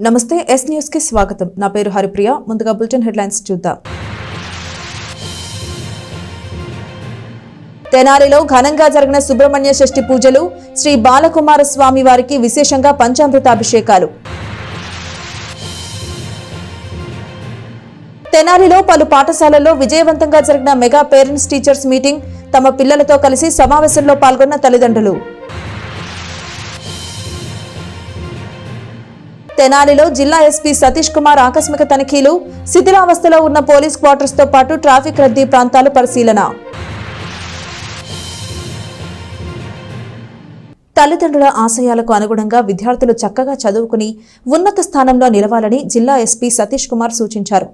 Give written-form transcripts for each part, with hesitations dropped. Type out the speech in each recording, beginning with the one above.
నమస్తే yes news కి స్వాగతం. నా పేరు హరిప్రియ. ముందుగా బులెటిన్ హెడ్లైన్స్ చూద్దాం. తెనాలిలో ఘనంగా జరిగిన సుబ్రహ్మణ్య షష్ఠి పూజలు. శ్రీ బాలకుమార స్వామి వారికి విశేషంగా పంచామృతాభిషేకాలు. తెనాలిలో పలు పాఠశాలల్లో విజయవంతంగా జరిగిన మెగా పేరెంట్స్ టీచర్స్ మీటింగ్. తమ పిల్లలతో కలిసి సమావేశంలో పాల్గొన్న తల్లిదండ్రులు. తెనాలిలో జిల్లా ఎస్పీ సతీష్ కుమార్ ఆకస్మిక తనిఖీలు. శిథిలావస్థలో ఉన్న పోలీస్ క్వార్టర్స్ తో పాటు ట్రాఫిక్ రద్దీ ప్రాంతాలు పరిశీలన. తల్లిదండ్రుల ఆశయాలకు అనుగుణంగా విద్యార్థులు చక్కగా చదువుకుని ఉన్నత స్థానంలో నిలవాలని జిల్లా ఎస్పీ సతీష్ కుమార్ సూచించారు.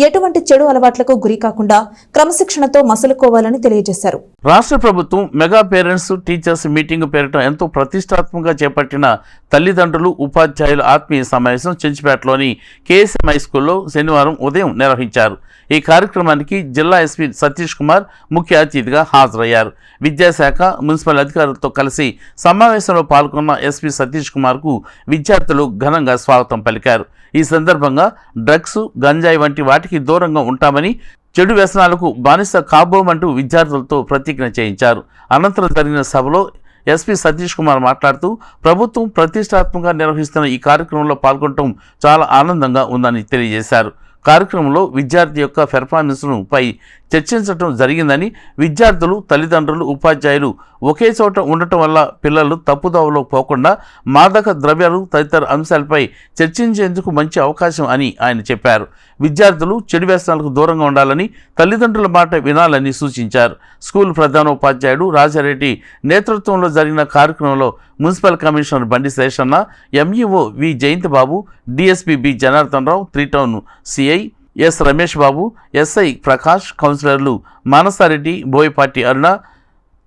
ఎటువంటి చెడు అలవాట్లకు గురి కాకుండా క్రమశిక్షణతో మసలుకోవాలని తెలియజేశారు. రాష్ట్ర ప్రభుత్వం మెగా పేరెంట్స్ టీచర్స్ మీటింగ్ పేరిట ఎంతో ప్రతిష్టాత్మకంగా చేపట్టిన తల్లిదండ్రులు ఉపాధ్యాయుల ఆత్మీయ సమావేశం చెంచుపేటలోని కేఎస్ఎం హై స్కూల్లో శనివారం ఉదయం నిర్వహించారు. ఈ కార్యక్రమానికి జిల్లా ఎస్పీ సతీష్ కుమార్ ముఖ్య అతిథిగా హాజరయ్యారు. విద్యాశాఖ మున్సిపల్ అధికారులతో కలిసి సమావేశంలో పాల్గొన్న ఎస్పీ సతీష్ కుమార్కు విద్యార్థులు ఘనంగా స్వాగతం పలికారు. ఈ సందర్భంగా డ్రగ్స్, గంజాయి వంటి వాటికి దూరంగా ఉంటామని, చెడు వ్యసనాలకు బానిస కాబోమంటూ విద్యార్థులతో ప్రతిజ్ఞ చేయించారు. అనంతరం జరిగిన సభలో ఎస్పీ సతీష్ కుమార్ మాట్లాడుతూ ప్రభుత్వం ప్రతిష్టాత్మకంగా నిర్వహిస్తున్న ఈ కార్యక్రమంలో పాల్గొనడం చాలా ఆనందంగా ఉందని తెలియజేశారు. కార్యక్రమంలో విద్యార్థి యొక్క పెర్ఫార్మెన్స్ను పై చర్చించడం జరిగిందని, విద్యార్థులు, తల్లిదండ్రులు, ఉపాధ్యాయులు ఒకే చోట ఉండటం వల్ల పిల్లలు తప్పుదోవలో పోకుండా మాదక ద్రవ్యాలు తదితర అంశాలపై చర్చించేందుకు మంచి అవకాశం అని ఆయన చెప్పారు. విద్యార్థులు చెడు వ్యసనాలకు దూరంగా ఉండాలని, తల్లిదండ్రుల మాట వినాలని సూచించారు. స్కూల్ ప్రధానోపాధ్యాయుడు రాజారెడ్డి నేతృత్వంలో జరిగిన కార్యక్రమంలో మున్సిపల్ కమిషనర్ బండి శేషన్న, ఎంఈఓ వి Jayanthibabu, DSP B Janardhan Rao, 3 town CI yes Ramesh Babu, SI Prakash, కౌన్సిలర్లు మానసారెడ్డి, బోయపాటి అరుణ,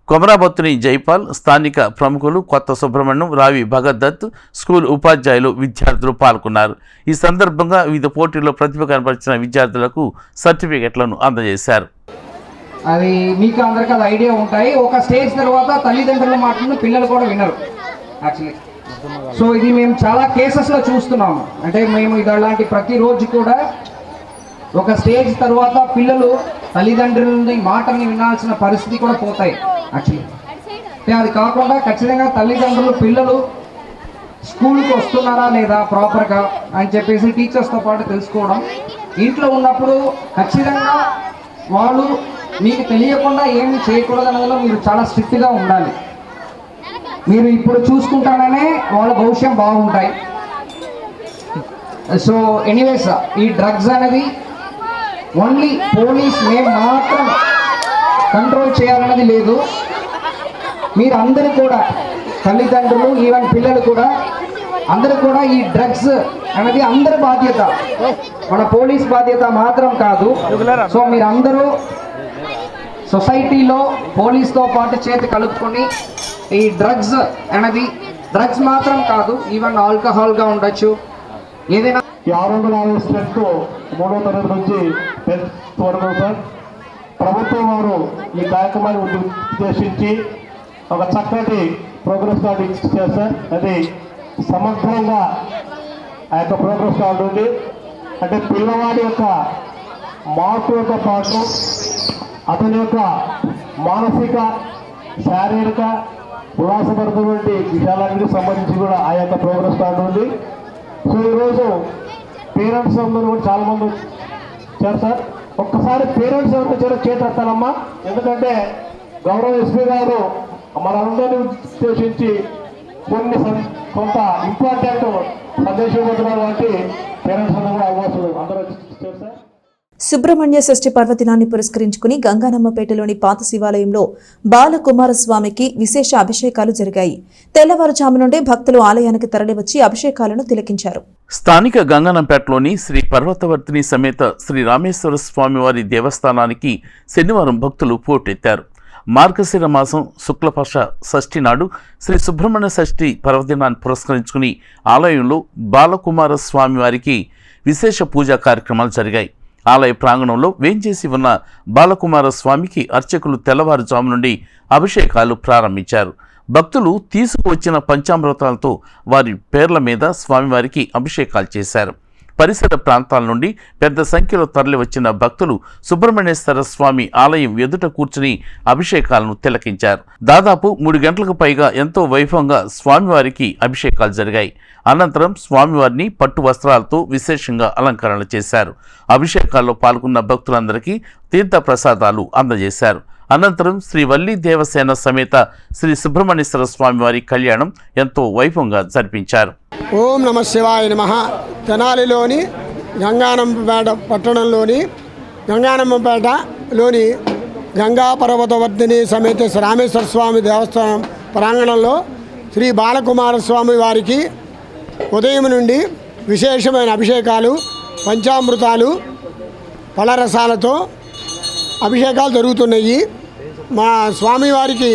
కొమరాబత్తుని జైపాల్, స్థానిక ప్రముఖులు కొత్త సుబ్రహ్మణ్యం, రావి భగత్ దత్, స్కూల్ ఉపాధ్యాయులు, విద్యార్థులు పాల్గొన్నారు. ఈ సందర్భంగా వివిధ పోటీల్లో ప్రతిభ కనపరిచిన విద్యార్థులకు సర్టిఫికెట్లను అందజేశారు. అది మీకు అందరికీ అది ఐడియా ఉంటాయి. ఒక స్టేజ్ తర్వాత తల్లిదండ్రుల మాటలను పిల్లలు కూడా వినరు యాక్చువల్లీ. సో ఇది మేము చాలా కేసెస్లో చూస్తున్నాము. అంటే మేము ఇది అలాంటి ప్రతిరోజు కూడా ఒక స్టేజ్ తర్వాత పిల్లలు తల్లిదండ్రులని మాటల్ని వినాల్సిన పరిస్థితి కూడా పోతాయి యాక్చువల్లీ. అంటే అది కాకుండా ఖచ్చితంగా తల్లిదండ్రులు పిల్లలు స్కూల్కి వస్తున్నారా లేదా ప్రాపర్గా అని చెప్పేసి టీచర్స్తో పాటు తెలుసుకోవడం. ఇంట్లో ఉన్నప్పుడు ఖచ్చితంగా వాళ్ళు మీకు తెలియకుండా ఏమి చేయకూడదు అనేదిలో మీరు చాలా స్ట్రిక్ట్గా ఉండాలి. మీరు ఇప్పుడు చూసుకుంటానే వాళ్ళ భవిష్యం బాగుంటాయి. సో ఎనీవేస్ ఈ డ్రగ్స్ అనేది ఓన్లీ పోలీస్ మేము మాత్రం కంట్రోల్ చేయాలన్నది లేదు. మీరు అందరూ కూడా తల్లిదండ్రులు, ఈవెన్ పిల్లలు కూడా అందరూ కూడా ఈ డ్రగ్స్ అనేది అందరి బాధ్యత, మన పోలీస్ బాధ్యత మాత్రం కాదు. సో మీరు అందరూ సొసైటీలో పోలీస్తో పాటు చేతి కలుపుకొని ఈ డ్రగ్స్ అనేది డ్రగ్స్ మాత్రం కాదు, ఈవెన్ ఆల్కహాల్గా ఉండొచ్చు, ఏదైనా. 640 స్ట్రెంత్ 3వ తరగతి నుంచి 10th వరకు సార్ ప్రభుత్వం వారు ఈ కార్యక్రమాన్ని ఉద్దేశించి ఒక చక్కటి ప్రోగ్రెస్ కార్డు ఇచ్చారు సార్. అది సమగ్రంగా ఆ యొక్క ప్రోగ్రెస్ కార్డు ఉంది. అంటే పిల్లవాడి యొక్క మార్పులతో పాటు అతని యొక్క మానసిక, శారీరక, ఉల్లాసపరమైనటువంటి విషయాలన్నిటికి సంబంధించి కూడా ఆ యొక్క ప్రోగ్రెస్ కార్డు ఉంది. సో ఈరోజు పేరెంట్స్ అందరూ కూడా చాలామంది వచ్చారు సార్. ఒక్కసారి పేరెంట్స్ ఎవరికి వచ్చారో చేతెత్తాలమ్మా. ఎందుకంటే గౌరవ ఎస్పీ గారు మనందరినీ ఉద్దేశించి కొంత ఇంపార్టెంట్ సందేశం ఇవ్వడం కాబట్టి పేరెంట్స్ అందరూ కూడా అవకాశం అందరూ వచ్చారు సార్. సుబ్రహ్మణ్య షష్ఠి పర్వదినాన్ని పురస్కరించుకుని గంగానమ్మపేటలోని పాత శివాలయంలో బాలకుమారస్వామికి విశేష అభిషేకాలు జరిగాయి. తెల్లవారుజాము నుండే భక్తులు ఆలయానికి తరలివచ్చి అభిషేకాలను తిలకించారు. స్థానిక గంగానంపేటలోని శ్రీ పర్వతవర్తిని సమేత శ్రీ రామేశ్వర స్వామివారి దేవస్థానానికి శనివారం భక్తులు పోటెత్తారు. మార్గశిర మాసం శుక్లపక్ష షష్ఠి నాడు శ్రీ సుబ్రహ్మణ్య షష్ఠి పర్వదినాన్ని పురస్కరించుకుని ఆలయంలో బాలకుమార స్వామివారికి విశేష పూజా కార్యక్రమాలు జరిగాయి. ఆలయ ప్రాంగణంలో వేంచేసి ఉన్న బాలకుమార స్వామికి అర్చకులు తెల్లవారుజాము నుండి అభిషేకాలు ప్రారంభించారు. భక్తులు తీసుకువచ్చిన పంచామృతాలతో వారి పేర్ల మీద స్వామివారికి అభిషేకాలు చేశారు. పరిసర ప్రాంతాల నుండి పెద్ద సంఖ్యలో తరలివచ్చిన భక్తులు సుబ్రహ్మణ్యేశ్వర స్వామి ఆలయం ఎదుట కూర్చుని అభిషేకాలను తిలకించారు. దాదాపు 3 గంటలకు పైగా ఎంతో వైభవంగా స్వామివారికి అభిషేకాలు జరిగాయి. అనంతరం స్వామివారిని పట్టు వస్త్రాలతో విశేషంగా అలంకరణ చేశారు. అభిషేకాల్లో పాల్గొన్న భక్తులందరికీ తీర్థ ప్రసాదాలు అందజేశారు. అనంతరం శ్రీ వల్లి దేవసేన సమేత శ్రీ సుబ్రహ్మణ్యేశ్వర స్వామివారి కళ్యాణం ఎంతో వైభవంగా జరిపించారు. ఓం నమ శివాయ నమః. తెనాలిలోని గంగానంపేట పట్టణంలోని గంగానంపేటలోని గంగా పర్వతవర్ధిని సమేత శ్రీ రామేశ్వర స్వామి దేవస్థానం ప్రాంగణంలో శ్రీ బాలకుమార స్వామి వారికి ఉదయం నుండి విశేషమైన అభిషేకాలు, పంచామృతాలు, ఫలరసాలతో అభిషేకాలు జరుగుతున్నాయి. మా స్వామివారికి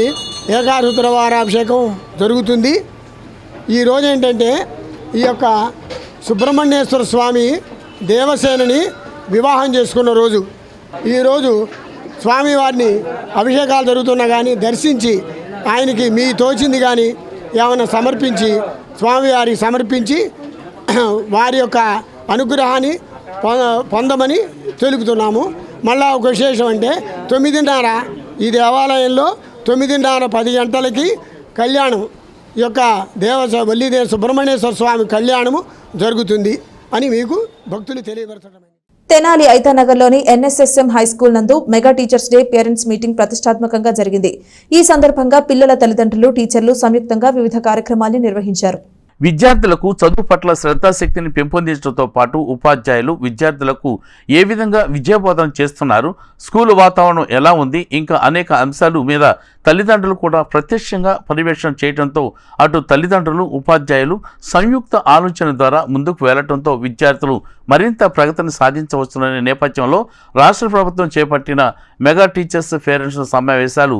ఏకారుద్రవార అభిషేకం జరుగుతుంది. ఈరోజు ఏంటంటే ఈ యొక్క సుబ్రహ్మణ్యేశ్వర స్వామి దేవసేనని వివాహం చేసుకున్న రోజు. ఈరోజు స్వామివారిని అభిషేకాలు జరుగుతున్నా కానీ దర్శించి ఆయనకి మీ తోచింది కానీ ఏమైనా సమర్పించి స్వామివారికి సమర్పించి వారి యొక్క అనుగ్రహాన్ని పొందమని తెలుపుతున్నాము. మళ్ళా ఒక విశేషం అంటే 9:30 ఈ దేవాలయంలో 9:30 10 గంటలకి కళ్యాణం ఈ యొక్క వల్లీదేవ సుబ్రహ్మణ్యేశ్వర స్వామి కళ్యాణము జరుగుతుంది అని మీకు భక్తులు తెలియపరచడం. తెనాలి ఐతానగర్లోని ఎన్ఎస్ఎస్ఎం హైస్కూల్ నందు mega teachers day parents meeting ప్రతిష్టాత్మకంగా జరిగింది. ఈ సందర్భంగా పిల్లల తల్లిదండ్రులు, టీచర్లు సంయుక్తంగా వివిధ కార్యక్రమాలను నిర్వహించారు. విద్యార్థులకు చదువు పట్ల శ్రద్ధాశక్తిని పెంపొందించడంతో పాటు ఉపాధ్యాయులు విద్యార్థులకు ఏ విధంగా విద్యాబోధన చేస్తున్నారు, స్కూలు వాతావరణం ఎలా ఉంది, ఇంకా అనేక అంశాలు మీద తల్లిదండ్రులు కూడా ప్రత్యక్షంగా పర్యవేక్షణ చేయడంతో అటు తల్లిదండ్రులు, ఉపాధ్యాయులు సంయుక్త ఆలోచన ద్వారా ముందుకు వెళ్లడంతో విద్యార్థులు మరింత ప్రగతిని సాధించవచ్చుననే నేపథ్యంలో రాష్ట్ర ప్రభుత్వం చేపట్టిన మెగా టీచర్స్ పేరెంట్స్ సమావేశాలు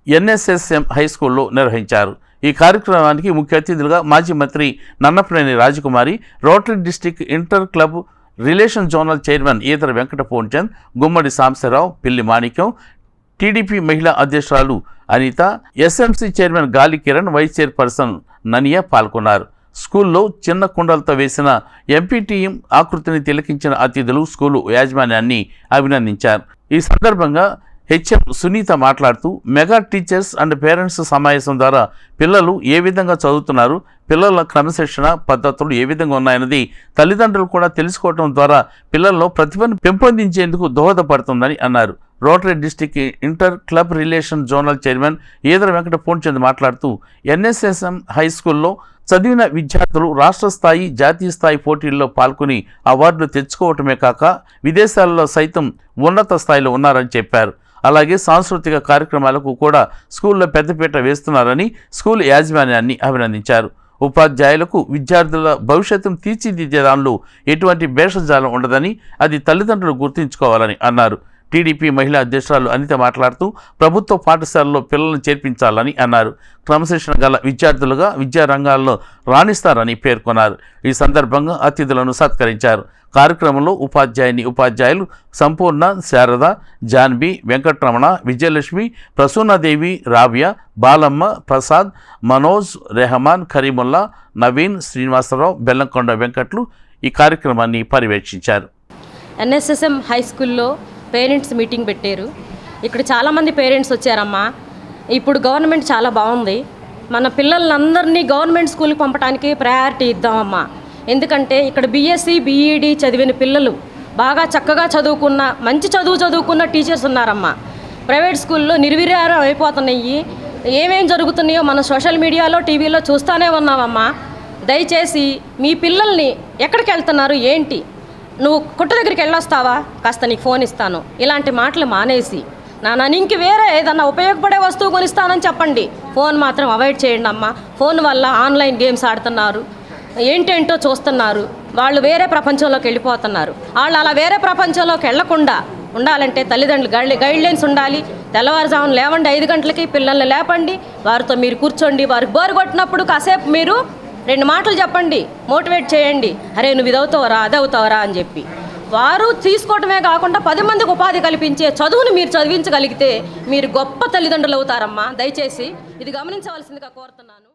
ఎన్ఎస్ఎస్ఎం హైస్కూల్లో నిర్వహించారు. ఈ కార్యక్రమానికి ముఖ్య అతిథులుగా మాజీ మంత్రి Nannapaneni Rajakumari, rotary district inter club relation zonal chairman Ethara Venkata Purnachand, Gummadi Sambasivarao, Pilli Manikyam, TDP మహిళా అధ్యక్షురాలు అనిత, ఎస్ఎంసీ చైర్మన్ గాలి కిరణ్, వైస్ చైర్పర్సన్ ననియా పాల్గొన్నారు. స్కూల్లో చిన్న కుండలతో వేసిన ఎంపీటీఎం ఆకృతిని తిలకించిన అతిథులు స్కూలు యాజమాన్యాన్ని అభినందించారు. ఈ సందర్భంగా హెచ్ఎం సునీత మాట్లాడుతూ మెగా టీచర్స్ అండ్ పేరెంట్స్ సమావేశం ద్వారా పిల్లలు ఏ విధంగా చదువుతున్నారు, పిల్లల క్రమశిక్షణ పద్ధతులు ఏ విధంగా ఉన్నాయన్నది తల్లిదండ్రులు కూడా తెలుసుకోవడం ద్వారా పిల్లల్లో ప్రతిభను పెంపొందించేందుకు దోహదపడుతుందని అన్నారు. Rotary district inter club relation zonal chairman Eedara Venkata Purnachand మాట్లాడుతూ ఎన్ఎస్ఎస్ఎం హై స్కూల్లో చదివిన విద్యార్థులు రాష్ట్ర స్థాయి, జాతీయ స్థాయి పోటీల్లో పాల్గొని అవార్డులు తెచ్చుకోవటమే కాక విదేశాలలో సైతం ఉన్నత స్థాయిలో ఉన్నారని చెప్పారు. అలాగే సాంస్కృతిక కార్యక్రమాలకు కూడా స్కూల్లో పెద్దపీట వేస్తున్నారని స్కూల్ యాజమాన్యాన్ని అభినందించారు. ఉపాధ్యాయులకు విద్యార్థుల భవిష్యత్తును తీర్చిదిద్దే దానిలో ఎటువంటి భేషజాలం ఉండదని అది తల్లిదండ్రులు గుర్తుంచుకోవాలని అన్నారు. టీడీపీ మహిళా అధ్యక్షురాలు అనిత మాట్లాడుతూ ప్రభుత్వ పాఠశాలలో పిల్లలను చేర్పించాలని అన్నారు. క్రమశిక్షణ గల విద్యార్థులుగా విద్యారంగాల్లో రాణిస్తారని పేర్కొన్నారు. ఈ సందర్భంగా అతిథులను సత్కరించారు. కార్యక్రమంలో ఉపాధ్యాయులు సంపూర్ణ, శారద, జాన్బి, వెంకటరమణ, విజయలక్ష్మి, ప్రసూనాదేవి, రావ్య, బాలమ్మ, ప్రసాద్, మనోజ్, రెహమాన్, కరీముల్లా, నవీన్, శ్రీనివాసరావు, బెల్లంకొండ వెంకట్లు ఈ కార్యక్రమాన్ని పర్యవేక్షించారు. ఎన్ఎస్ఎస్ఎం హై స్కూల్లో పేరెంట్స్ మీటింగ్ పెట్టారు. ఇక్కడ చాలామంది పేరెంట్స్ వచ్చారమ్మా. ఇప్పుడు గవర్నమెంట్ చాలా బాగుంది. మన పిల్లలందరినీ గవర్నమెంట్ స్కూల్కి పంపడానికి ప్రయారిటీ ఇద్దామమ్మా. ఎందుకంటే ఇక్కడ బీఎస్సీ, బీఈడి చదివిన పిల్లలు బాగా చక్కగా చదువుకున్న, మంచి చదువుకున్న టీచర్స్ ఉన్నారమ్మా. ప్రైవేట్ స్కూల్లో నిర్వీర్యం అయిపోతున్నాయి. ఏమేం జరుగుతున్నాయో మనం సోషల్ మీడియాలో, టీవీలో చూస్తూనే ఉన్నామమ్మా. దయచేసి మీ పిల్లల్ని ఎక్కడికి వెళ్తున్నారు, ఏంటి, నువ్వు కొట్టు దగ్గరికి వెళ్ళొస్తావా, కాస్త నీకు ఫోన్ ఇస్తాను, ఇలాంటి మాటలు మానేసి నాన్న ఇంక వేరే ఏదన్నా ఉపయోగపడే వస్తువు కొనిస్తానని చెప్పండి. ఫోన్ మాత్రం అవాయిడ్ చేయండి అమ్మా. ఫోన్ వల్ల ఆన్లైన్ గేమ్స్ ఆడుతున్నారు, ఏంటేంటో చూస్తున్నారు, వాళ్ళు వేరే ప్రపంచంలోకి వెళ్ళిపోతున్నారు. వాళ్ళు అలా వేరే ప్రపంచంలోకి వెళ్లకుండా ఉండాలంటే తల్లిదండ్రులు గైడ్లైన్స్ ఉండాలి. తెల్లవారుజామున లేవండి, 5 గంటలకి పిల్లల్ని లేపండి, వారితో మీరు కూర్చోండి. వారికి బోరు కొట్టినప్పుడు కాసేపు మీరు 2 మాటలు చెప్పండి, మోటివేట్ చేయండి. అరే నువ్వు ఇది అవుతావరా, అది అవుతావరా అని చెప్పి వారు తీసుకోవటమే కాకుండా 10 మందికి ఉపాధి కల్పించే చదువును మీరు చదివించగలిగితే మీరు గొప్ప తల్లిదండ్రులు అవుతారమ్మా. దయచేసి ఇది గమనించవలసిందిగా కోరుతున్నాను.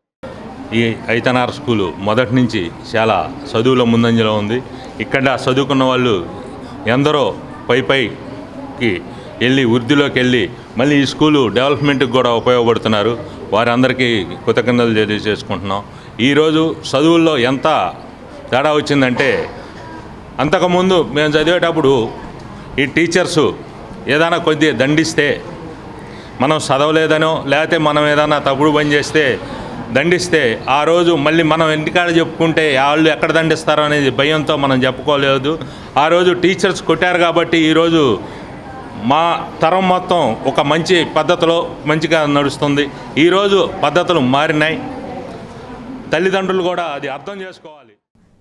ఈ ఐతనార్ స్కూలు మొదటి నుంచి చాలా చదువులో ముందంజలో ఉంది. ఇక్కడ చదువుకున్న వాళ్ళు ఎందరో పైకి వెళ్ళి వృద్ధిలోకి వెళ్ళి మళ్ళీ ఈ స్కూలు డెవలప్మెంట్కి కూడా ఉపయోగపడుతున్నారు. వారందరికీ కృతజ్ఞతలు తెలియజేసుకుంటున్నాం. ఈరోజు చదువుల్లో ఎంత తేడా వచ్చిందంటే, అంతకుముందు మేము చదివేటప్పుడు ఈ టీచర్సు ఏదైనా కొద్దిగా దండిస్తే, మనం చదవలేదనో లేకపోతే మనం ఏదైనా తప్పుడు పని చేస్తే దండిస్తే, ఆ రోజు మళ్ళీ మనం ఇంటికాడ చెప్పుకుంటే వాళ్ళు ఎక్కడ దండిస్తారో అనేది భయంతో మనం చెప్పుకోలేదు. ఆ రోజు టీచర్స్ కొట్టారు కాబట్టి ఈరోజు మా తరం మొత్తం ఒక మంచి పద్ధతిలో మంచిగా నడుస్తుంది. ఈరోజు పద్ధతులు మారినాయి. తల్లిదండ్రులు కూడా అది అర్థం చేసుకోవాలి.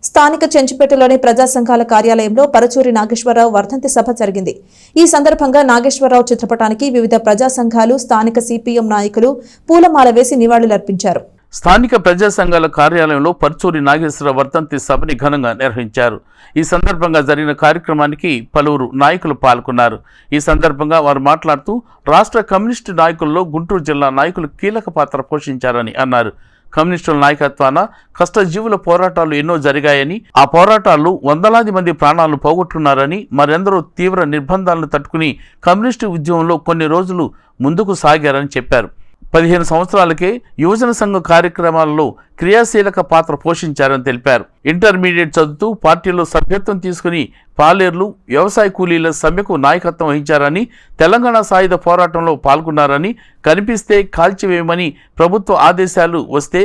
స్థానిక చెంచుపేటలోని ప్రజా సంఘాల కార్యాలయంలో పరచూరి నాగేశ్వరరావు వర్ధంతి సభ జరిగింది. ఈ సందర్భంగా నాగేశ్వరరావు చిత్రపటానికి వివిధ ప్రజా సంఘాలు, స్థానిక సిపిఎం నాయకులు పూలమాల వేసి నివాళులర్పించారు. స్థానిక ప్రజా సంఘాల కార్యాలయంలో పరచూరి నాగేశ్వరరావు వర్ధంతి సభని ఘనంగా నిర్వహించారు. ఈ సందర్భంగా జరిగిన కార్యక్రమానికి పలువురు నాయకులు పాల్గొన్నారు. ఈ సందర్భంగా వారు మాట్లాడుతూ రాష్ట్ర కమ్యూనిస్టు నాయకుల్లో గుంటూరు జిల్లా నాయకులు కీలక పాత్ర పోషించారని అన్నారు. కమ్యూనిస్టుల నాయకత్వాన కష్టజీవుల పోరాటాలు ఎన్నో జరిగాయని, ఆ పోరాటాల్లో వందలాది మంది ప్రాణాలు పోగొట్టున్నారని, మరెందరో తీవ్ర నిర్బంధాలను తట్టుకుని కమ్యూనిస్టు ఉద్యమంలో కొన్ని రోజులు ముందుకు సాగారని చెప్పారు. 15 సంవత్సరాలకే యువజన సంఘ కార్యక్రమాల్లో క్రియాశీలక పాత్ర పోషించారని తెలిపారు. ఇంటర్మీడియట్ చదువుతూ పార్టీలో సభ్యత్వం తీసుకుని పాలేర్లు, వ్యవసాయ కూలీల సమ్మెకు నాయకత్వం వహించారని, తెలంగాణ సాయుధ పోరాటంలో పాల్గొన్నారని, కనిపిస్తే కాల్చివేయమని ప్రభుత్వ ఆదేశాలు వస్తే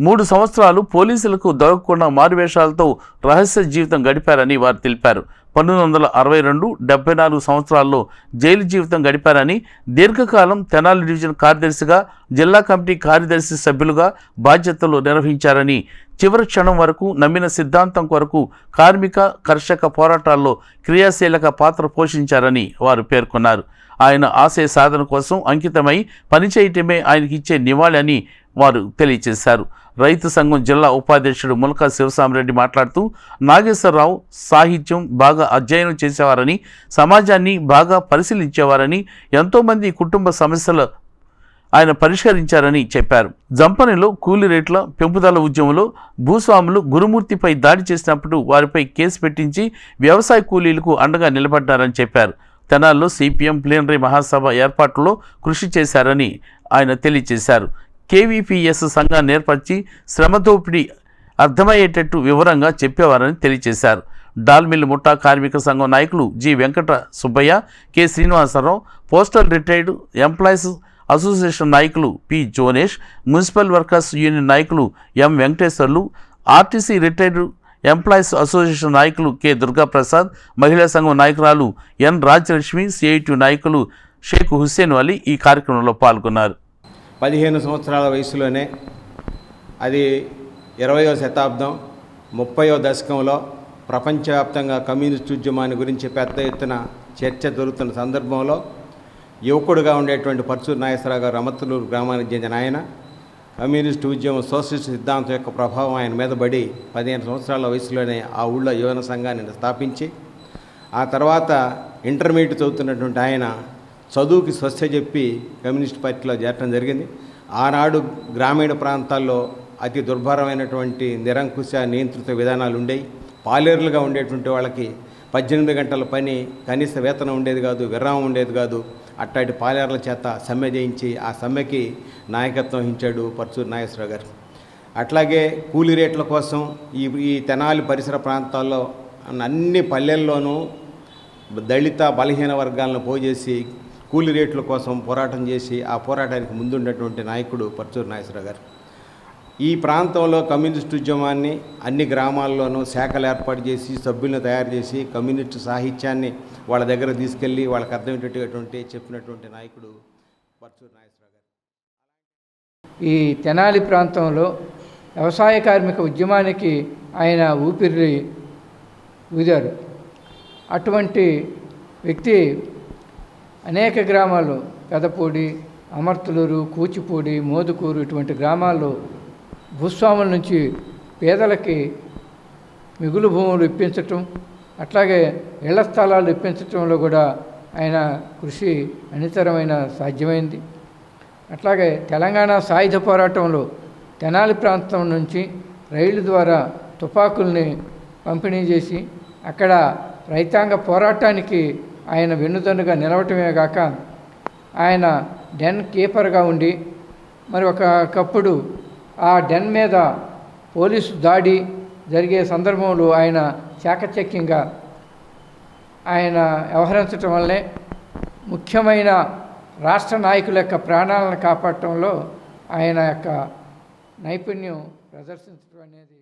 3 సంవత్సరాలు పోలీసులకు దొరకకుండా మారువేషాలతో రహస్య జీవితం గడిపారని వారు తెలిపారు. 1962, 74 సంవత్సరాల్లో జైలు జీవితం గడిపారని, దీర్ఘకాలం తెనాలి డివిజన్ కార్యదర్శిగా, జిల్లా కమిటీ కార్యదర్శి సభ్యులుగా బాధ్యతలు నిర్వహించారని, చివరి క్షణం వరకు నమ్మిన సిద్ధాంతం కొరకు కార్మిక, కర్షక పోరాటాల్లో క్రియాశీలక పాత్ర పోషించారని వారు పేర్కొన్నారు. ఆయన ఆశయ సాధన కోసం అంకితమై పనిచేయటమే ఆయనకిచ్చే నివాళి అని వారు తెలియజేశారు. రైతు సంఘం జిల్లా ఉపాధ్యక్షుడు ములకా శివసామిరెడ్డి మాట్లాడుతూ, నాగేశ్వరరావు సాహిత్యం బాగా అధ్యయనం చేసేవారని, సమాజాన్ని బాగా పరిశీలించేవారని, ఎంతోమంది కుటుంబ సమస్యలు ఆయన పరిష్కరించారని చెప్పారు. జంపనిలో కూలీ రేట్ల పెంపుదల ఉద్యమంలో భూస్వాములు గురుమూర్తిపై దాడి చేసినప్పుడు వారిపై కేసు పెట్టించి వ్యవసాయ కూలీలకు అండగా నిలబడ్డారని చెప్పారు. తెనాల్లో సిపిఎం ప్లీనరీ మహాసభ ఏర్పాటులో కృషి చేశారని ఆయన తెలియజేశారు. కేవీపీఎస్ సంఘాన్ని ఏర్పరిచి శ్రమదోపిడీ అర్థమయ్యేటట్టు వివరంగా చెప్పేవారని తెలియజేశారు. డాల్మిల్ ముఠా కార్మిక సంఘం నాయకులు G Venkata Subbaiah, K Srinivasarao, postal retired employees association నాయకులు P Jonesh, municipal workers union నాయకులు M Venkateswarlu, RTC retired employees association నాయకులు కె దుర్గాప్రసాద్, మహిళా సంఘం నాయకురాలు ఎన్ రాజ్యలక్ష్మి, సిఐటి నాయకులు షేక్ హుస్సేన్ అలీ ఈ కార్యక్రమంలో పాల్గొన్నారు. 15 సంవత్సరాల వయసులోనే, అది 20వ శతాబ్దం 30వ దశకంలో ప్రపంచవ్యాప్తంగా కమ్యూనిస్టు ఉద్యమాన్ని గురించి పెద్ద ఎత్తున చర్చ జరుగుతున్న సందర్భంలో యువకుడుగా ఉండేటువంటి పరచూరి నాగేశ్వరరావు గారు అమర్తలూరు గ్రామానికి చెందిన ఆయన కమ్యూనిస్టు ఉద్యమం, సోషలిస్ట్ సిద్ధాంతం యొక్క ప్రభావం ఆయన మీద పడి 15 సంవత్సరాల వయసులోనే ఆ ఊళ్ళో యువన సంఘాన్ని స్థాపించి, ఆ తర్వాత ఇంటర్మీడియట్ చదువుతున్నటువంటి ఆయన చదువుకి స్వస్థ చెప్పి కమ్యూనిస్ట్ పార్టీలో చేరడం జరిగింది. ఆనాడు గ్రామీణ ప్రాంతాల్లో అతి దుర్భరమైనటువంటి నిరంకుశ నియంత్రిత విధానాలు ఉండేవి. పాలేరులుగా ఉండేటువంటి వాళ్ళకి 18 గంటల పని, కనీస వేతనం ఉండేది కాదు, విరామం ఉండేది కాదు. అట్టాటి పాలేరుల చేత సమ్మె చేయించి ఆ సమ్మెకి నాయకత్వం వహించాడు పరచూరి నాగేశ్వరరావు గారు. అట్లాగే కూలీ రేట్ల కోసం ఈ తెనాలి పరిసర ప్రాంతాల్లో అన్ని పల్లెల్లోనూ దళిత బలహీన వర్గాలను పోజేసి కూలీ రేట్ల కోసం పోరాటం చేసి ఆ పోరాటానికి ముందున్నటువంటి నాయకుడు పరచూరి నాగేశ్వరరావు గారు. ఈ ప్రాంతంలో కమ్యూనిస్టు ఉద్యమాన్ని అన్ని గ్రామాల్లోనూ శాఖలు ఏర్పాటు చేసి సభ్యులను తయారు చేసి కమ్యూనిస్టు సాహిత్యాన్ని వాళ్ళ దగ్గర తీసుకెళ్ళి వాళ్ళకి అర్థమయ్యేటటువంటి చెప్పినటువంటి నాయకుడు పరచూరి నాగేశ్వరరావు గారు. ఈ తెనాలి ప్రాంతంలో వ్యవసాయ కార్మిక ఉద్యమానికి ఆయన ఊపిరి ఊదారు. అటువంటి వ్యక్తి అనేక గ్రామాలు, పెదపూడి, అమర్తలూరు, కూచిపూడి, మోదుకూరు ఇటువంటి గ్రామాల్లో భూస్వాముల నుంచి పేదలకి మిగులు భూములు ఇప్పించటం, అట్లాగే ఇళ్ల స్థలాలు ఇప్పించడంలో కూడా ఆయన కృషి అనితరమైన సాధ్యమైంది. అట్లాగే తెలంగాణ సాయుధ పోరాటంలో తెనాలి ప్రాంతం నుంచి రైలు ద్వారా తుపాకుల్ని పంపిణీ చేసి అక్కడ రైతాంగ పోరాటానికి ఆయన వెన్నుదన్నుగా నిలవటమే కాక ఆయన డెన్ కీపర్గా ఉండి మరి ఒకప్పుడు ఆ డెన్ మీద పోలీసు దాడి జరిగే సందర్భంలో ఆయన చాకచక్యంగా ఆయన వ్యవహరించటం వల్లే ముఖ్యమైన రాష్ట్ర నాయకుల యొక్క ప్రాణాలను కాపాడటంలో ఆయన యొక్క నైపుణ్యం ప్రదర్శించడం అనేది.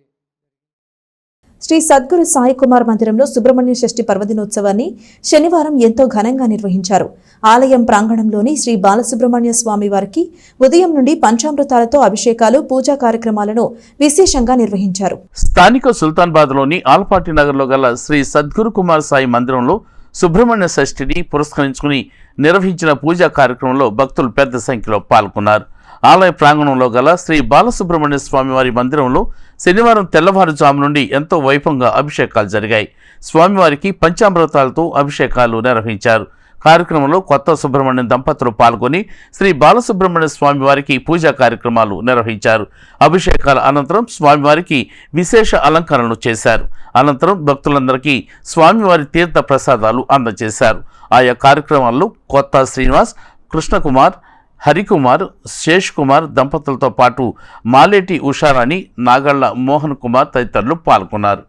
శ్రీ సద్గురు సాయి కుమార్ మందిరంలో సుబ్రహ్మణ్య షష్ఠి పర్వదినోత్సవాన్ని శనివారం ఎంతో ఘనంగా నిర్వహించారు. ఆలయం ప్రాంగణంలోని శ్రీ బాలసుబ్రహ్మణ్య స్వామి వారికి ఉదయం నుండి పంచామృతాలతో అభిషేకాలు, పూజా కార్యక్రమాలను విశేషంగా నిర్వహించారు. స్థానిక సుల్తాన్బాద్లోని ఆల్పాటి నగర్లో గల శ్రీ సద్గురు కుమార్ సాయి మందిరంలో సుబ్రహ్మణ్య షష్ఠిని పురస్కరించుకుని నిర్వహించిన పూజా కార్యక్రమంలో భక్తులు పెద్ద సంఖ్యలో పాల్గొన్నారు. ఆలయ ప్రాంగణంలో గల శ్రీ బాలసుబ్రహ్మణ్య స్వామివారి మందిరంలో శనివారం తెల్లవారుజాము నుండి ఎంతో వైభవంగా అభిషేకాలు జరిగాయి. స్వామివారికి పంచామృతాలతో అభిషేకాలు నిర్వహించారు. కార్యక్రమంలో కొత్త సుబ్రహ్మణ్యం దంపతులు పాల్గొని శ్రీ బాలసుబ్రహ్మణ్య స్వామివారికి పూజా కార్యక్రమాలు నిర్వహించారు. అభిషేకాల అనంతరం స్వామివారికి విశేష అలంకరణలు చేశారు. అనంతరం భక్తులందరికీ స్వామివారి తీర్థ ప్రసాదాలు అందజేశారు. ఆయా కార్యక్రమాల్లో కొత్త శ్రీనివాస్, కృష్ణకుమార్, హరికుమార్, శేష్ కుమార్ దంపతులతో పాటు మాలేటి ఉషారాణి, నాగళ్ల మోహన్ కుమార్ తదితరులు పాల్గొన్నారు.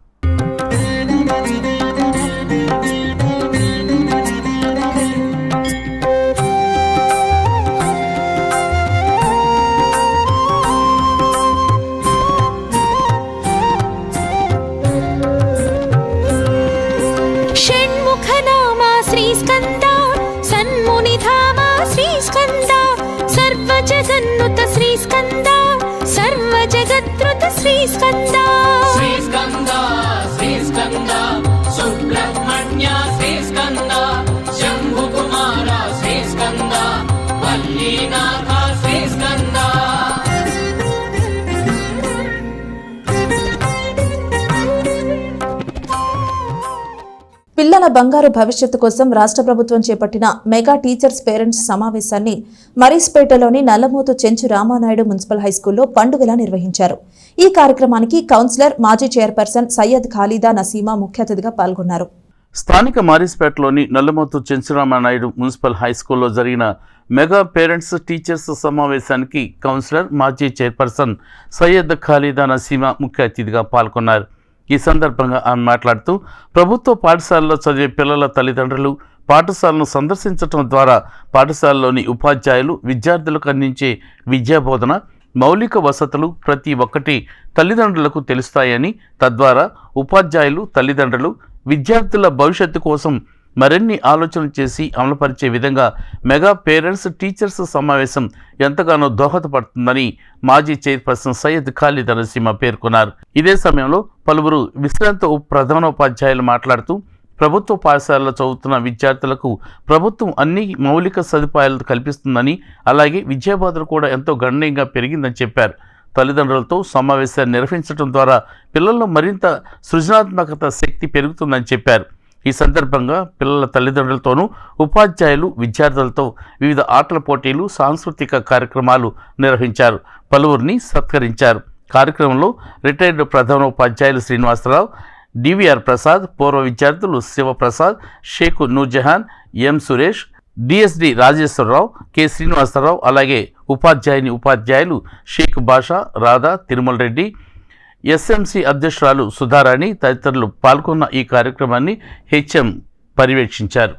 షణ్ముఖనామా శ్రీస్కంద సన్మునిధామా శ్రీస్కంద సర్వజగన్నుత శ్రీస్కంద సర్వజగత్రుత శ్రీస్కంద శ్రీస్కంద శ్రీస్కంద సుబ్రహ్మణ్య శ్రీస్కంద శంభుకుమార శ్రీస్కంద వల్లీనాథ శ్రీస్కంద. పిల్లల బంగారు భవిష్యత్తు కోసం రాష్ట్ర ప్రభుత్వం చేపట్టిన మెగా టీచర్స్ పేరెంట్స్ సమావేశాన్ని మరీస్పేటలోని నల్లమోతు చెంచు రామానాయుడు మున్సిపల్ హైస్కూల్లో పండుగలా నిర్వహించారు. ఈ కార్యక్రమానికి కౌన్సిలర్, మాజీ చైర్పర్సన్ సయ్యద్ ఖాలిదా నసీమా ముఖ్య అతిథిగా పాల్గొన్నారు. స్థానిక మారీస్పేటలోని నల్లమోతు చెంచు రామానాయుడు మున్సిపల్ హైస్కూల్లో జరిగిన మెగా పేరెంట్స్ టీచర్స్ సమావేశానికి కౌన్సిలర్, మాజీ చైర్పర్సన్ సయ్యద్ ఖాలిదా నసీమా ముఖ్య అతిథిగా పాల్గొన్నారు. ఈ సందర్భంగా ఆమె మాట్లాడుతూ ప్రభుత్వ పాఠశాలలో చదివే పిల్లల తల్లిదండ్రులు పాఠశాలను సందర్శించడం ద్వారా పాఠశాలలోని ఉపాధ్యాయులు విద్యార్థులకు అందించే విద్యాబోధన, మౌలిక వసతులు ప్రతి ఒక్కటి తల్లిదండ్రులకు తెలుస్తాయని, తద్వారా ఉపాధ్యాయులు, తల్లిదండ్రులు విద్యార్థుల భవిష్యత్తు కోసం మరిన్ని ఆలోచనలు చేసి అమలుపరిచే విధంగా మెగా పేరెంట్స్ టీచర్స్ సమావేశం ఎంతగానో దోహదపడుతుందని మాజీ చైర్పర్సన్ సయ్యద్ ఖాలిదా నసీమా పేర్కొన్నారు. ఇదే సమయంలో పలువురు విశ్రాంత ప్రధానోపాధ్యాయులు మాట్లాడుతూ ప్రభుత్వ పాఠశాలలో చదువుతున్న విద్యార్థులకు ప్రభుత్వం అన్ని మౌలిక సదుపాయాలు కల్పిస్తుందని, అలాగే విద్యాబోధన కూడా ఎంతో గణనీయంగా పెరిగిందని చెప్పారు. తల్లిదండ్రులతో సమావేశాన్ని నిర్వహించడం ద్వారా పిల్లల్లో మరింత సృజనాత్మకత శక్తి పెరుగుతుందని చెప్పారు. ఈ సందర్భంగా పిల్లల తల్లిదండ్రులతోనూ ఉపాధ్యాయులు, విద్యార్థులతో వివిధ ఆటల పోటీలు, సాంస్కృతిక కార్యక్రమాలు నిర్వహించారు. పలువురిని సత్కరించారు. కార్యక్రమంలో రిటైర్డ్ ప్రధానోపాధ్యాయులు శ్రీనివాసరావు, డివిఆర్ ప్రసాద్, పూర్వ విద్యార్థులు శివప్రసాద్, షేక్ నూర్జహాన్, ఎం సురేష్, డిఎస్డి రాజేశ్వరరావు, కె శ్రీనివాసరావు, అలాగే ఉపాధ్యాయులు షేక్ బాషా, రాధా, తిరుమల రెడ్డి, ఎస్ఎంసి అధ్యక్షురాలు సుధారాణి తదితరులు పాల్గొన్న ఈ కార్యక్రమాన్ని హెచ్ఎం పర్యవేక్షించారు.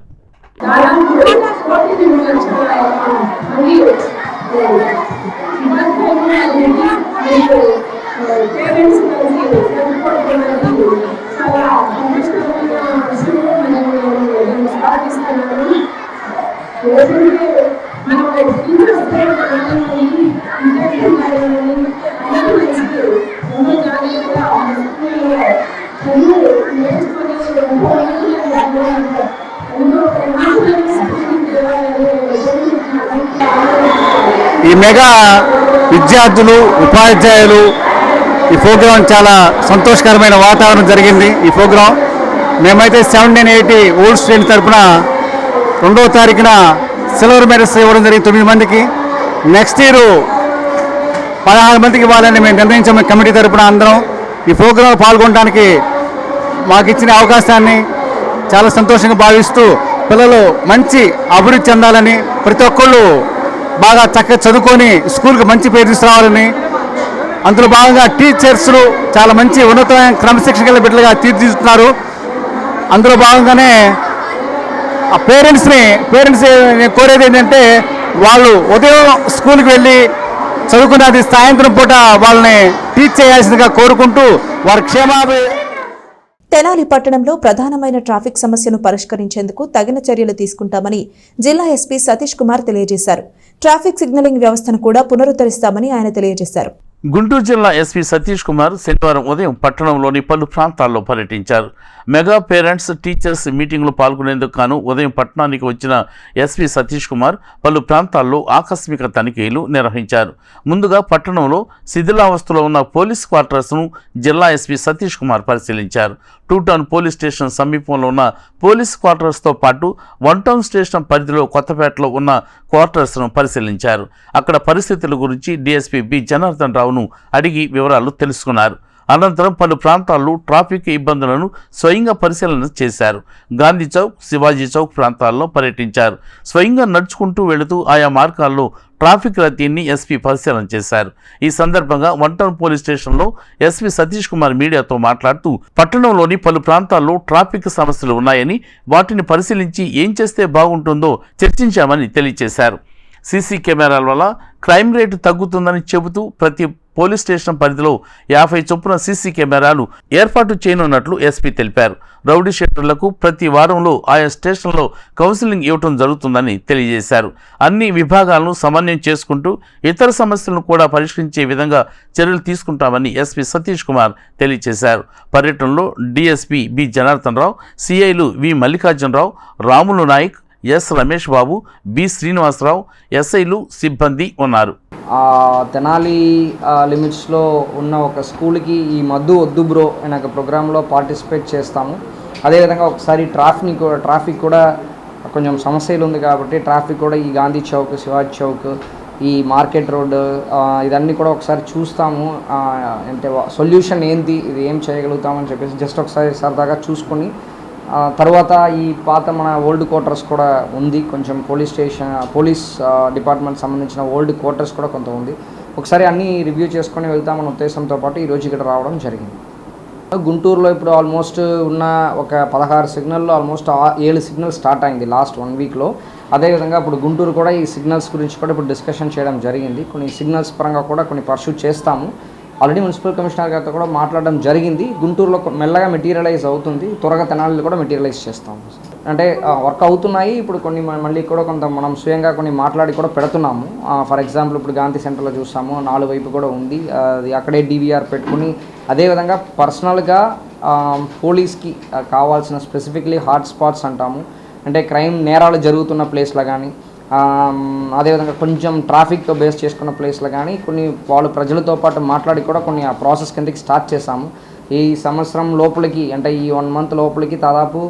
ఈ మెగా విద్యార్థులు, ఉపాధ్యాయులు ఈ ప్రోగ్రాం చాలా సంతోషకరమైన వాతావరణం జరిగింది. ఈ ప్రోగ్రాం మేమైతే 1780 ఓల్డ్ స్టూడెంట్ తరఫున 2వ తారీఖున సిల్వర్ మెడల్స్ ఇవ్వడం జరిగింది 9 మందికి. నెక్స్ట్ ఇయర్ 16 మందికి ఇవ్వాలని మేము నిర్ణయించాము కమిటీ తరఫున. అందరం ఈ ప్రోగ్రాంలో పాల్గొనడానికి మాకు ఇచ్చిన అవకాశాన్ని చాలా సంతోషంగా భావిస్తూ పిల్లలు మంచి అభివృద్ధి చెందాలని, ప్రతి ఒక్కళ్ళు బాగా చక్కగా చదువుకొని స్కూల్కి మంచి పేరు తీసుకురావాలని, అందులో భాగంగా టీచర్స్లు చాలా మంచి ఉన్నతమైన క్రమశిక్షణ గల బిడ్డలుగా తీర్చిదిద్దుతున్నారు. అందులో భాగంగానే ఆ పేరెంట్స్ నేను కోరేది ఏంటంటే వాళ్ళు ఉదయం స్కూల్కి వెళ్ళి చదువుకున్నది సాయంత్రం పూట వాళ్ళని టీచ్ చేయాల్సిందిగా కోరుకుంటూ వారి క్షేమాభివృద్ధి. తెనాలి పట్టణంలో ప్రధానమైన ట్రాఫిక్ సమస్యను పరిష్కరించేందుకు తగిన చర్యలు తీసుకుంటామని జిల్లా ఎస్పీ సతీష్ కుమార్ తెలియజేశారు. ట్రాఫిక్ సిగ్నలింగ్ వ్యవస్థను కూడా పునరుద్ధరిస్తామని ఆయన తెలియజేశారు. గుంటూరు జిల్లా ఎస్పీ సతీష్ కుమార్ శనివారం ఉదయం పట్టణంలోని పలు ప్రాంతాల్లో పర్యటించారు. మెగా పేరెంట్స్ టీచర్స్ మీటింగ్లో పాల్గొనేందుకు గాను ఉదయం పట్టణానికి వచ్చిన ఎస్పీ సతీష్ కుమార్ పలు ప్రాంతాల్లో ఆకస్మిక తనిఖీలు నిర్వహించారు. ముందుగా పట్టణంలో శిథిలావస్థలో ఉన్న పోలీస్ క్వార్టర్స్ను జిల్లా ఎస్పీ సతీష్ కుమార్ పరిశీలించారు. 2 టౌన్ పోలీస్ స్టేషన్ సమీపంలో ఉన్న పోలీస్ క్వార్టర్స్తో పాటు 1 టౌన్ స్టేషన్ పరిధిలో కొత్తపేటలో ఉన్న క్వార్టర్స్ను పరిశీలించారు. అక్కడ పరిస్థితుల గురించి డీఎస్పీ బి జనార్దన్ రావును అడిగి వివరాలు తెలుసుకున్నారు. అనంతరం పలు ప్రాంతాల్లో ట్రాఫిక్ ఇబ్బందులను స్వయంగా పరిశీలన చేశారు. గాంధీ చౌక్, శివాజీ చౌక్ ప్రాంతాల్లో పర్యటించారు. స్వయంగా నడుచుకుంటూ వెళుతూ ఆయా మార్గాల్లో ట్రాఫిక్ రద్దీని ఎస్పీ పరిశీలన చేశారు. ఈ సందర్భంగా 1 టౌన్ పోలీస్ స్టేషన్లో ఎస్పీ సతీష్ కుమార్ మీడియాతో మాట్లాడుతూ పట్టణంలోని పలు ప్రాంతాల్లో ట్రాఫిక్ సమస్యలు ఉన్నాయని, వాటిని పరిశీలించి ఏం చేస్తే బాగుంటుందో చర్చించామని తెలియజేశారు. సీసీ కెమెరాల వల్ల క్రైమ్ రేటు తగ్గుతుందని చెబుతూ ప్రతి పోలీస్ స్టేషన్ పరిధిలో 50 చొప్పున సీసీ కెమెరాలు ఏర్పాటు చేయనున్నట్లు ఎస్పీ తెలిపారు. రౌడీ షీటర్లకు ప్రతి వారంలో ఆయా స్టేషన్లో కౌన్సిలింగ్ ఇవ్వడం జరుగుతుందని తెలియజేశారు. అన్ని విభాగాలను సమన్వయం చేసుకుంటూ ఇతర సమస్యలను కూడా పరిష్కరించే విధంగా చర్యలు తీసుకుంటామని ఎస్పీ సతీష్ కుమార్ తెలియజేశారు. పర్యటనలో డీఎస్పీ బి జనార్దన్ రావు, సిఐలు వి మల్లికార్జునరావు, రాములు నాయక్, ఎస్ రమేష్ బాబు, బి శ్రీనివాసరావు, ఎస్ఐలు, సిబ్బంది ఉన్నారు. తెనాలి లిమిట్స్లో ఉన్న ఒక స్కూల్కి ఈ మద్దు వద్దు బ్రో అనే ఒక ప్రోగ్రాంలో పార్టిసిపేట్ చేస్తాము. అదేవిధంగా ఒకసారి ట్రాఫిక్ కూడా కొంచెం సమస్యలు ఉంది కాబట్టి ట్రాఫిక్ కూడా ఈ గాంధీ చౌక్, శివాజీ చౌక్, ఈ మార్కెట్ రోడ్ ఇదన్నీ కూడా ఒకసారి చూస్తాము. అంటే సొల్యూషన్ ఏంటి, ఇది ఏం చేయగలుగుతామని చెప్పేసి జస్ట్ ఒకసారి సరదాగా చూసుకొని తర్వాత ఈ పాత మన ఓల్డ్ క్వార్టర్స్ కూడా ఉంది, కొంచెం పోలీస్ డిపార్ట్మెంట్ సంబంధించిన ఓల్డ్ క్వార్టర్స్ కూడా కొంత ఉంది. ఒకసారి అన్నీ రివ్యూ చేసుకొని వెళ్తామన్న ఉద్దేశంతో పాటు ఈరోజు ఇక్కడ రావడం జరిగింది. గుంటూరులో ఇప్పుడు ఆల్మోస్ట్ ఉన్న ఒక 16 సిగ్నల్లో ఆల్మోస్ట్ 7 సిగ్నల్ స్టార్ట్ అయింది లాస్ట్ 1 వీక్లో. అదేవిధంగా ఇప్పుడు గుంటూరు కూడా ఈ సిగ్నల్స్ గురించి కూడా ఇప్పుడు డిస్కషన్ చేయడం జరిగింది. కొన్ని సిగ్నల్స్ పరంగా కూడా కొన్ని పర్సూట్ చేస్తాము. ఆల్రెడీ మున్సిపల్ కమిషనర్ గారితో కూడా మాట్లాడడం జరిగింది. గుంటూరులో మెల్లగా మెటీరియలైజ్ అవుతుంది, త్వరగా తెనాలిలో కూడా మెటీరియలైజ్ చేస్తాము. అంటే వర్క్ అవుతున్నాయి. ఇప్పుడు కొన్ని మళ్ళీ కూడా కొంత మనం స్వయంగా కొన్ని మాట్లాడి కూడా పెడుతున్నాము. ఫర్ ఎగ్జాంపుల్ ఇప్పుడు గాంధీ సెంటర్లో చూస్తాము, 4 వైపు కూడా ఉంది, అది అక్కడే DVR పెట్టుకుని అదేవిధంగా పర్సనల్గా పోలీస్కి కావాల్సిన స్పెసిఫిక్లీ హాట్ స్పాట్స్ అంటాము, అంటే క్రైమ్ నేరాలు జరుగుతున్న ప్లేస్లో కానీ అదేవిధంగా కొంచెం ట్రాఫిక్ బేస్ చేసుకున్న ప్లేస్లో కానీ కొన్ని వాళ్ళు ప్రజలతో పాటు మాట్లాడి కూడా కొన్ని ఆ ప్రాసెస్ కిందకి స్టార్ట్ చేశాము. ఈ సంవత్సరం లోపలికి అంటే ఈ 1 మంత్ లోపలికి దాదాపు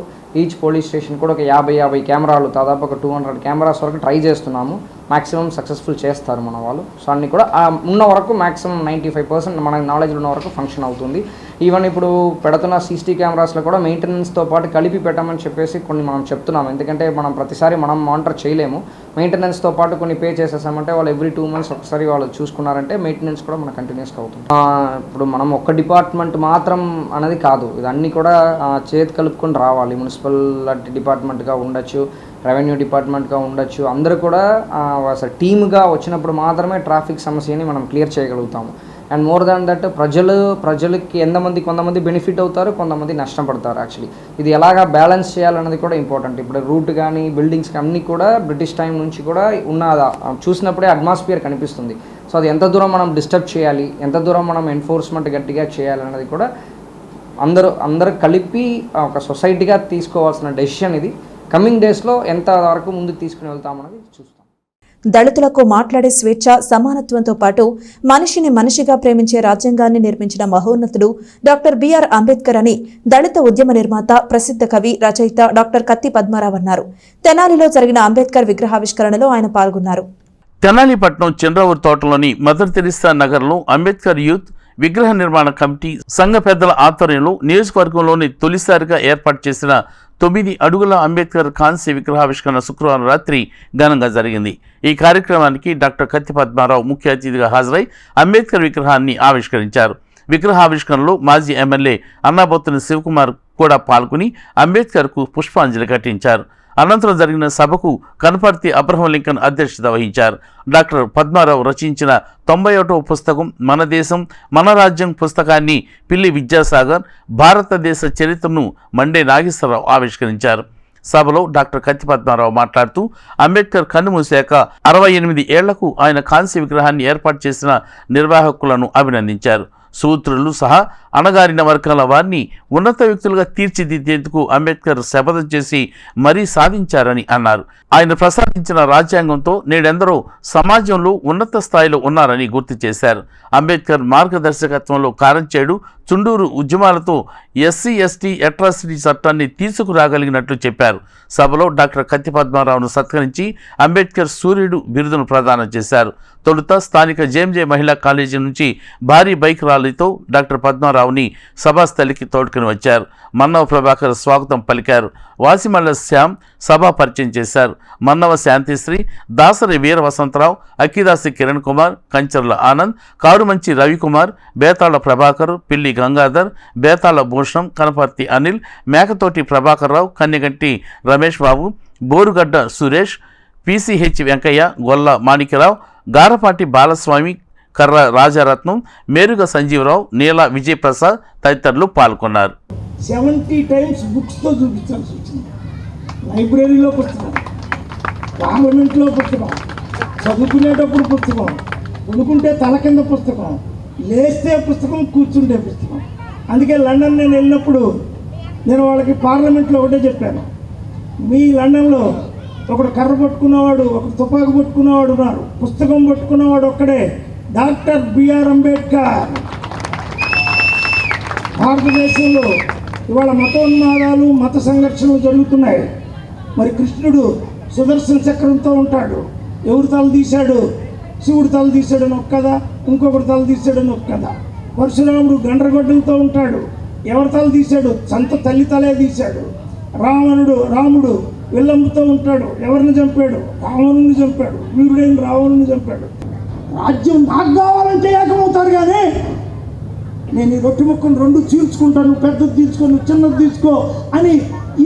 ఈచ్ పోలీస్ స్టేషన్ కూడా ఒక 50 కెమెరాలు, దాదాపు ఒక 200 కెమెరాస్ వరకు ట్రై చేస్తున్నాము. మ్యాక్సిమం సక్సెస్ఫుల్ చేస్తారు మన వాళ్ళు. సో అన్నీ కూడా ఉన్న వరకు మ్యాక్సిమం 95% మన నాలెడ్జ్లో ఉన్న వరకు ఫంక్షన్ అవుతుంది. ఈవెన్ ఇప్పుడు పెడుతున్న CCTV కెమెరాస్లో కూడా మెయింటెనెన్స్తో పాటు కలిపి పెట్టమని చెప్పేసి కొన్ని మనం చెప్తున్నాము. ఎందుకంటే మనం ప్రతిసారి మనం మానిటర్ చేయలేము. మెయింటెనెన్స్తో పాటు కొన్ని పే చేసేసామంటే వాళ్ళు ఎవ్రీ 2 మంత్స్ ఒకసారి వాళ్ళు చూసుకున్నారంటే మెయింటెనెన్స్ కూడా మనకు కంటిన్యూస్గా అవుతుంది. ఇప్పుడు మనం ఒక్క డిపార్ట్మెంట్ మాత్రం అనేది కాదు, ఇదన్నీ కూడా చేతి కలుపుకొని రావాలి. మున్సిపల్ డిపార్ట్మెంట్గా ఉండొచ్చు, రెవెన్యూ డిపార్ట్మెంట్గా ఉండొచ్చు, అందరూ కూడా అసలు టీమ్గా వచ్చినప్పుడు మాత్రమే ట్రాఫిక్ సమస్యని మనం క్లియర్ చేయగలుగుతాము. అండ్ మోర్ దాన్ దట్ ప్రజలకి కొంతమంది బెనిఫిట్ అవుతారు, కొంతమంది నష్టం పడతారు. యాక్చువల్లీ ఇది ఎలాగా బ్యాలెన్స్ చేయాలన్నది కూడా ఇంపార్టెంట్. ఇప్పుడు రూట్ కానీ బిల్డింగ్స్ అన్నీ కూడా బ్రిటిష్ టైం నుంచి కూడా చూసినప్పుడే అట్మాస్ఫియర్ కనిపిస్తుంది. సో అది ఎంత దూరం మనం డిస్టర్బ్ చేయాలి, ఎంత దూరం మనం ఎన్ఫోర్స్మెంట్ గట్టిగా చేయాలన్నది కూడా అందరూ కలిపి ఒక సొసైటీగా తీసుకోవాల్సిన డెసిషన్ ఇది. కమింగ్ డేస్లో ఎంత వరకు ముందుకు తీసుకుని వెళ్తామన్నది చూస్తాం. దళితులకు మాట్లాడే స్వేచ్ఛ, సమానత్వంతో పాటు మనిషిని మనిషిగా ప్రేమించే రాజ్యాంగాన్ని నిర్మించిన మహోన్నతుడు డాక్టర్ బిఆర్ అంబేద్కర్ అని దళిత ఉద్యమ నిర్మాత, ప్రసిద్ధ కవి, రచయిత డాక్టర్ కత్తి పద్మారావు అన్నారు. తెనాలిలో జరిగిన అంబేద్కర్ విగ్రహావిష్కరణలో ఆయన పాల్గొన్నారు. తెనాలిపట్నం చంద్రవూరు తోటలోని మదర్ తెరిసా నగర్లో అంబేద్కర్ యూత్ విగ్రహ నిర్మాణ కమిటీ సంఘ పెద్దల ఆధ్వర్యంలో నియోజకవర్గంలోని తొలిసారిగా ఏర్పాటు చేసిన 9 అడుగుల అంబేద్కర్ కాంస్య విగ్రహావిష్కరణ శుక్రవారం రాత్రి ఘనంగా జరిగింది. ఈ కార్యక్రమానికి డాక్టర్ కత్తి పద్మారావు ముఖ్య అతిథిగా హాజరై అంబేద్కర్ విగ్రహాన్ని ఆవిష్కరించారు. విగ్రహావిష్కరణలో మాజీ ఎమ్మెల్యే అన్నాబొత్తుని శివకుమార్ కూడా పాల్గొని అంబేద్కర్కు పుష్పాంజలి ఘటించారు. అనంతరం జరిగిన సభకు కనపర్తి అబ్రహం లింకన్ అధ్యక్షత వహించారు. డాక్టర్ పద్మారావు రచించిన 91వ పుస్తకం మన దేశం మన రాజ్యం పుస్తకాన్ని పిల్లి విద్యాసాగర్, భారతదేశ చరిత్రను మండే నాగేశ్వరరావు ఆవిష్కరించారు. సభలో డాక్టర్ కత్తి పద్మారావు మాట్లాడుతూ అంబేద్కర్ కన్నుమూశాక 68 ఏళ్లకు ఆయన కాంస్య విగ్రహాన్ని ఏర్పాటు చేసిన నిర్వాహకులను అభినందించారు. సూత్రులు సహా అణగారిన వర్గాల వారిని ఉన్నత వ్యక్తులుగా తీర్చిదిద్దేందుకు అంబేద్కర్ శపథం చేసి మరీ సాధించారని అన్నారు. ఆయన ప్రసాదించిన రాజ్యాంగంతో నేడెందరో సమాజంలో ఉన్నత స్థాయిలో ఉన్నారని గుర్తు చేశారు. అంబేద్కర్ మార్గదర్శకత్వంలో కారంచేడు, చుండూరు ఉద్యమాలతో ఎస్సీ ఎస్టీ అట్రాసిటీ చట్టాన్ని తీసుకురాగలిగినట్లు చెప్పారు. సభలో డాక్టర్ కత్తి పద్మారావును సత్కరించి అంబేద్కర్ సూర్యుడు బిరుదును ప్రదానం చేశారు. తొలుత స్థానిక జేఎంజే మహిళా కాలేజీ నుంచి భారీ బైక్ ర్యాలీతో డాక్టర్ పద్మారావుని సభాస్థలికి తోడుకుని వచ్చారు. మన్నవ ప్రభాకర్ స్వాగతం పలికారు. వాసిమల్ల శ్యామ్ సభా పరిచయం చేశారు. మన్నవ శాంతిశ్రీ, దాసరి వీర వసంతరావు, అక్కిదాసి కిరణ్ కుమార్, కంచర్ల ఆనంద్, కారుమంచి రవికుమార్, బేతాళ ప్రభాకర్, పిల్లి గంగాధర్, బేతాళ భూషణం, కనపర్తి అనిల్, మేకతోటి ప్రభాకర్రావు, కన్నెగంటి రమేష్ బాబు, బోరుగడ్డ సురేష్, పిసిహెచ్ వెంకయ్య, గొల్ల మాణిక్యరావు, గారపాటి బాలస్వామి, కర్ర రాజారత్నం, మేరుగ సంజీవరావు, నీల విజయప్రసాద్ తదితరులు పాల్గొన్నారు. 70 టైమ్స్ బుక్స్తో చూపించాల్సి వచ్చింది. లైబ్రరీలో పుస్తకం, పార్లమెంట్లో పుస్తకం, చదువుకునేటప్పుడు పుస్తకం, కొనుక్కుంటే తల కింద పుస్తకం, లేస్తే పుస్తకం, కూర్చుంటే పుస్తకం. అందుకే లండన్ నేను వెళ్ళినప్పుడు నేను వాళ్ళకి పార్లమెంట్లో ఒకటే చెప్పాను, మీ లండన్లో ఒకడు కర్ర పట్టుకున్నవాడు, ఒకడు తుపాకు పట్టుకున్నవాడు ఉన్నారు, పుస్తకం పట్టుకున్నవాడు ఒక్కడే, డాక్టర్ బిఆర్ అంబేద్కర్. భారతదేశంలో ఇవాళ మతోన్మాదాలు, మత సంఘర్షణలు జరుగుతున్నాయి. మరి కృష్ణుడు సుదర్శన చక్రంతో ఉంటాడు. ఎవరు తల తీశాడు? శివుడు తల తీశాడని ఒక కథ, ఇంకొకటి తల తీశాడని ఒక కథ. పరశురాముడు గండ్రగొడ్డలతో ఉంటాడు. ఎవరి తల తీశాడు? సంత తల్లి తలే తీశాడు. రాముడు విల్లంబుతో ఉంటాడు. ఎవరిని చంపాడు? రావణుని చంపాడు. వీరుడైన రావణుని చంపాడు. రాజ్యం నాకు కావాలంటే ఏకమవుతారు, కానీ నేను ఈ రొట్టె ముక్కను 2 చీల్చుకుంటాను, పెద్దది తీసుకో, చిన్నది తీసుకో అని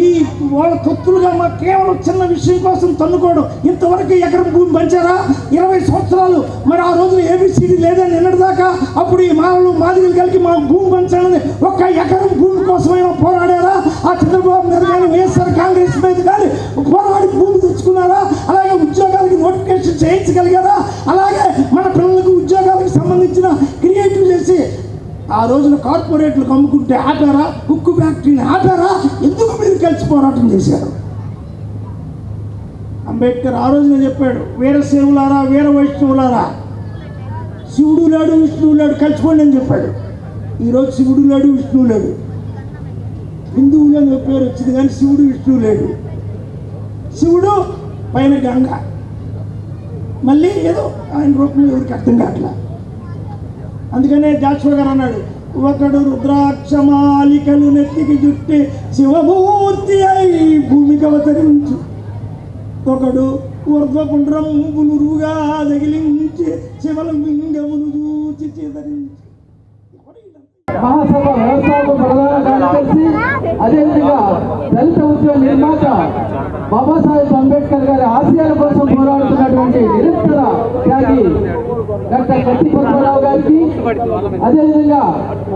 ఈ వాళ్ళ తొత్తులుగా మాకు కేవలం చిన్న విషయం కోసం తన్నుకోవడం. ఇంతవరకు ఎకరం భూమి పంచారా? 20 సంవత్సరాలు. మరి ఆ రోజున ఏబిసిడి లేదని నిన్నటిదాకా అప్పుడు ఈ మానవులు మాదిరిలు కలిగి మా భూమి పంచాలని ఒక్క ఎకరం భూమి కోసమైనా పోరాడారా? ఆ చంద్రబాబు నాయుడు కానీ వైఎస్ఆర్ కాంగ్రెస్ మీద కానీ పోరాడి భూమి తెచ్చుకున్నారా? అలాగే ఉద్యోగాలకి నోటిఫికేషన్ చేయించగలిగారా? అలాగే మన పిల్లలకు ఉద్యోగాలకు సంబంధించిన క్రియేటివ్ చేసి ఆ రోజున కార్పొరేట్లకు అమ్ముకుంటే ఆపారా? ఉక్కు ఫ్యాక్టరీని ఆపారా? ఎందుకు మీరు కలిసి పోరాటం చేశారు? అంబేద్కర్ ఆ రోజున చెప్పాడు, వీరశైవులారా, వీర వైష్ణవులారా, శివుడు లేడు, విష్ణువు లేడు, కలిసిపోండి అని చెప్పాడు. ఈరోజు శివుడు లేడు, విష్ణువు లేడు. హిందువులు అని పేరు వచ్చింది కానీ శివుడు విష్ణువు లేడు. శివుడు పైన గంగ, మళ్ళీ ఏదో ఆయన రూపంలో ఎవరికి అర్థం కావట్లా. అందుకనే జాషువా గారు అన్నాడు, ఒకడు రుద్రాక్షమాలికలు నెత్తికి చుట్టి శివమూర్తి అయి భూమికి అవతరించు, ఒకడు ఊర్ధ్వపుండ్రంబులురుగా తగిలించి శివలింగమును చూచి చిదరించి. మహాసభ వ్యవస్థాపక ప్రధాన కార్యదర్శి, అదేవిధంగా దళిత ఉద్యమ నిర్మాత బాబాసాహెబ్ అంబేద్కర్ గారి ఆశయాల కోసం పోరాడుతున్నటువంటి నిరంతర త్యాగి డాక్టర్ కత్తి పద్మారావు గారికి, అదేవిధంగా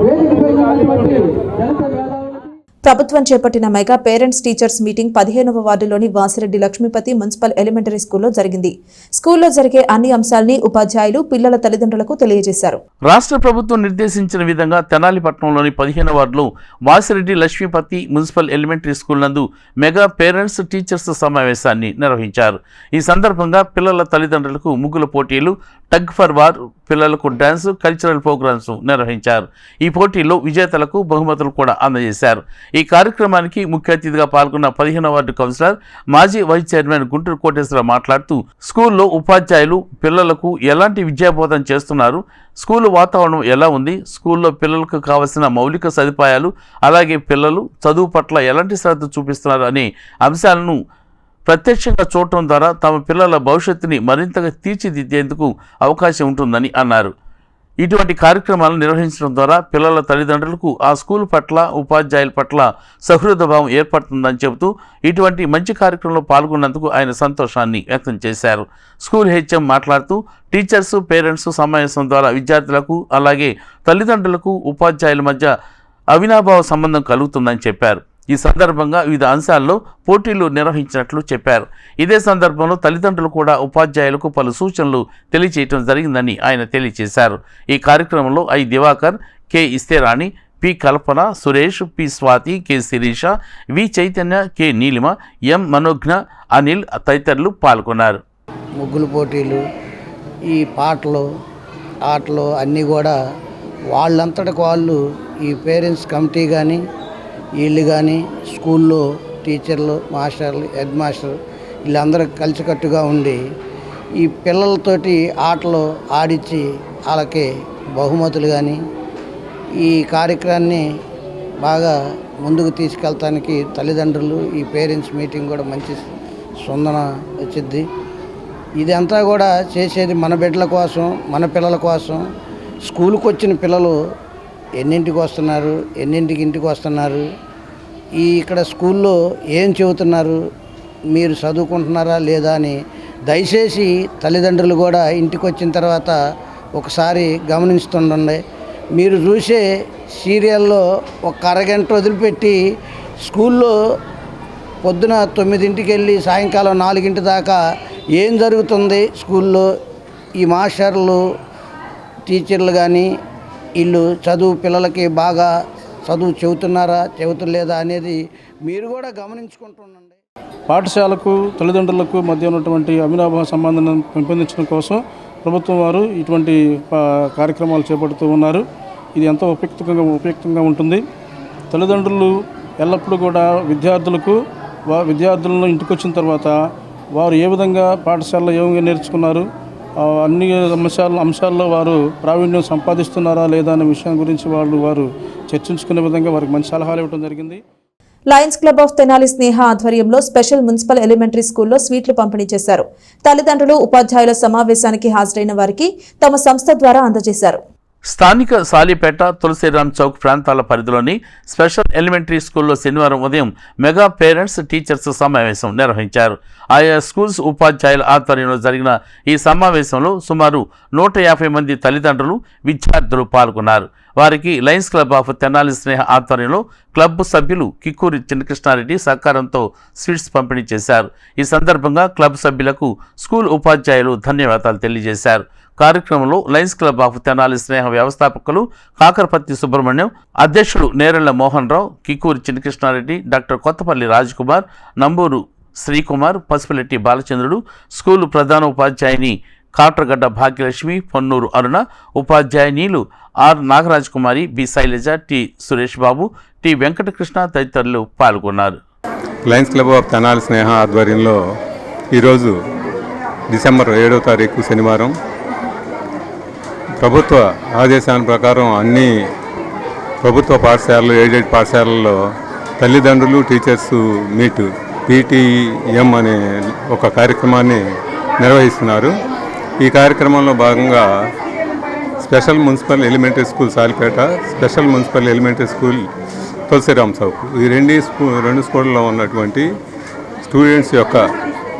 వేదికపై ఉన్నటువంటి దళిత మేధావులకి. ప్రభుత్వం చేపట్టిన మెగా పేరెంట్స్ టీచర్స్ మీటింగ్ 15వ వార్డులోని వాసిరెడ్డి లక్ష్మీపతి మున్సిపల్ ఎలిమెంటరీ స్కూల్లో జరిగింది. స్కూల్లో జరిగే అన్ని అంశాలని ఉపాధ్యాయులు పిల్లల తల్లిదండ్రులకు తెలియజేశారు. రాష్ట్ర ప్రభుత్వం నిర్దేశించిన విధంగా తెనాలి పట్టణంలోని 15వ వార్డులో Vasireddy Lakshmipathi municipal elementary school నందు మెగా పేరెంట్స్ టీచర్స్ సమావేశాన్ని నిర్వహించారు. ఈ సందర్భంగా పిల్లల తల్లిదండ్రులకు ముగ్గుల పోటీలు, టగ్ ఫర్ వార్, పిల్లలకు డాన్స్, కల్చరల్ ప్రోగ్రామ్స్ నిర్వహించారు. ఈ పోటీల్లో విజేతలకు బహుమతులు కూడా అందజేశారు. ఈ కార్యక్రమానికి ముఖ్య అతిథిగా పాల్గొన్న 15వ వార్డు కౌన్సిలర్, మాజీ వైస్ చైర్మన్ గుంటూరు కోటేశ్వరరావు మాట్లాడుతూ స్కూల్లో ఉపాధ్యాయులు పిల్లలకు ఎలాంటి విద్యాబోధన చేస్తున్నారు, స్కూలు వాతావరణం ఎలా ఉంది, స్కూల్లో పిల్లలకు కావలసిన మౌలిక సదుపాయాలు, అలాగే పిల్లలు చదువు పట్ల ఎలాంటి శ్రద్ధ చూపిస్తున్నారు అనే అంశాలను ప్రత్యక్షంగా చూడటం ద్వారా తమ పిల్లల భవిష్యత్తుని మరింతగా తీర్చిదిద్దేందుకు అవకాశం ఉంటుందని అన్నారు. ఇటువంటి కార్యక్రమాలను నిర్వహించడం ద్వారా పిల్లల తల్లిదండ్రులకు ఆ స్కూల్ పట్ల, ఉపాధ్యాయుల పట్ల సహృదభావం ఏర్పడుతుందని చెబుతూ ఇటువంటి మంచి కార్యక్రమంలో పాల్గొన్నందుకు ఆయన సంతోషాన్ని వ్యక్తం చేశారు. స్కూల్ హెచ్ఎం మాట్లాడుతూ టీచర్స్, పేరెంట్స్ సమావేశం ద్వారా విద్యార్థులకు అలాగే తల్లిదండ్రులకు ఉపాధ్యాయుల మధ్య అవినాభావ సంబంధం కలుగుతుందని చెప్పారు. ఈ సందర్భంగా వివిధ అంశాల్లో పోటీలు నిర్వహించినట్లు చెప్పారు. ఇదే సందర్భంలో తల్లిదండ్రులు కూడా ఉపాధ్యాయులకు పలు సూచనలు తెలియజేయడం జరిగిందని ఆయన తెలియజేశారు. ఈ కార్యక్రమంలో I Divakar, K Istherani, P Kalpana, Suresh, P Swathi, K Sirisha, V Chaitanya, K Neelima, M Manognya, Anil తదితరులు పాల్గొన్నారు. ముగ్గులు పోటీలు, ఈ పాటలు, ఆటలు అన్నీ కూడా వాళ్ళంతటికి వాళ్ళు ఈ పేరెంట్స్ కమిటీ కానీ వీళ్ళు కానీ స్కూల్లో టీచర్లు, మాస్టర్లు, హెడ్ మాస్టర్ వీళ్ళందరూ కలిసికట్టుగా ఉండి ఈ పిల్లలతోటి ఆటలు ఆడించి వాళ్ళకి బహుమతులు కానీ ఈ కార్యక్రమాన్ని బాగా ముందుకు తీసుకెళ్తానికి తల్లిదండ్రులు ఈ పేరెంట్స్ మీటింగ్ కూడా మంచి స్పందన వచ్చింది. ఇదంతా కూడా చేసేది మన బిడ్డల కోసం, మన పిల్లల కోసం. స్కూల్కి వచ్చిన పిల్లలు ఎన్నింటికి వస్తున్నారు, ఎన్నింటికి ఇంటికి వస్తున్నారు, ఇక్కడ స్కూల్లో ఏం చెబుతున్నారు, మీరు చదువుకుంటున్నారా లేదా అని దయచేసి తల్లిదండ్రులు కూడా ఇంటికి వచ్చిన తర్వాత ఒకసారి గమనిస్తుండండి. మీరు చూసే సీరియల్లో ఒక అరగంట వదిలిపెట్టి స్కూల్లో పొద్దున 9ంటికి వెళ్ళి సాయంకాలం 4 దాకా ఏం జరుగుతుంది స్కూల్లో, ఈ మాస్టర్లు, టీచర్లు కానీ వీళ్ళు చదువు పిల్లలకి బాగా చదువు చెబుతున్నారా చెబుతలేదా అనేది మీరు కూడా గమనించుకుంటుండండి. పాఠశాలకు తల్లిదండ్రులకు మధ్య ఉన్నటువంటి అవినాభావ సంబంధాన్ని పెంపొందించడం కోసం ప్రభుత్వం వారు ఇటువంటి కార్యక్రమాలు చేపడుతూ ఉన్నారు. ఇది ఎంతో ఉపయుక్తంగా ఉంటుంది. తల్లిదండ్రులు ఎల్లప్పుడూ కూడా విద్యార్థులను ఇంటికి వచ్చిన తర్వాత వారు ఏ విధంగా పాఠశాలలో ఏమి నేర్చుకున్నారు, అన్ని అంశాల్లో వారు ప్రావీణ్యం సంపాదిస్తున్నారా లేదా అనే విషయం గురించి వారు చర్చించుకునే విధంగా వారికి మంచి సలహాలు ఇవ్వడం జరిగింది. Lions club of Tenali Sneha ఆధ్వర్యంలో స్పెషల్ మున్సిపల్ ఎలిమెంటరీ స్కూల్లో స్వీట్లు పంపిణీ చేశారు. తల్లిదండ్రులు, ఉపాధ్యాయుల సమావేశానికి హాజరైన వారికి తమ సంస్థ ద్వారా అందజేశారు. స్థానిక సాలిపేట, తులసిరామ్ చౌక్ ప్రాంతాల పరిధిలోని స్పెషల్ ఎలిమెంటరీ స్కూల్లో శనివారం ఉదయం మెగా పేరెంట్స్ టీచర్స్ సమావేశం నిర్వహించారు. ఆయా స్కూల్స్ ఉపాధ్యాయుల ఆధ్వర్యంలో జరిగిన ఈ సమావేశంలో సుమారు 150 మంది తల్లిదండ్రులు, విద్యార్థులు పాల్గొన్నారు. వారికి Lions club of Tenali Sneha ఆధ్వర్యంలో క్లబ్ సభ్యులు కిక్కూరి చిన్నకృష్ణారెడ్డి సహకారంతో స్వీట్స్ పంపిణీ చేశారు. ఈ సందర్భంగా క్లబ్ సభ్యులకు స్కూల్ ఉపాధ్యాయులు ధన్యవాదాలు తెలియజేశారు. కార్యక్రమంలో lions club of Tenali Sneha వ్యవస్థాపకులు కాకరపత్తి సుబ్రహ్మణ్యం, అధ్యక్షులు నేరెళ్ల మోహన్ రావు, కిక్కూరి చిన్నకృష్ణారెడ్డి, డాక్టర్ కొత్తపల్లి రాజ్కుమార్, నంబూరు శ్రీకుమార్, పసుపులెట్టి బాలచంద్రుడు, స్కూలు ప్రధాన ఉపాధ్యాయుని కాట్రగడ్డ భాగ్యలక్ష్మి, పొన్నూరు అరుణ, ఉపాధ్యాయునీలు R Nagaraj Kumari, B Shailaja, T Suresh Babu, T Venkatakrishna తదితరులు పాల్గొన్నారు. Lions club of Tenali Sneha ఆధ్వర్యంలో ఈరోజు డిసెంబర్ 7వ తారీఖు శనివారం ప్రభుత్వ ఆదేశాల ప్రకారం అన్ని ప్రభుత్వ పాఠశాలలు, ఎయిడెడ్ పాఠశాలల్లో తల్లిదండ్రులు, టీచర్స్ మీట్ PTM అనే ఒక కార్యక్రమాన్ని నిర్వహిస్తున్నారు. ఈ కార్యక్రమంలో భాగంగా special municipal elementary school Salipeta, special municipal elementary school Tulsiram Chowk, ఈ రెండు స్కూళ్ళలో ఉన్నటువంటి స్టూడెంట్స్ యొక్క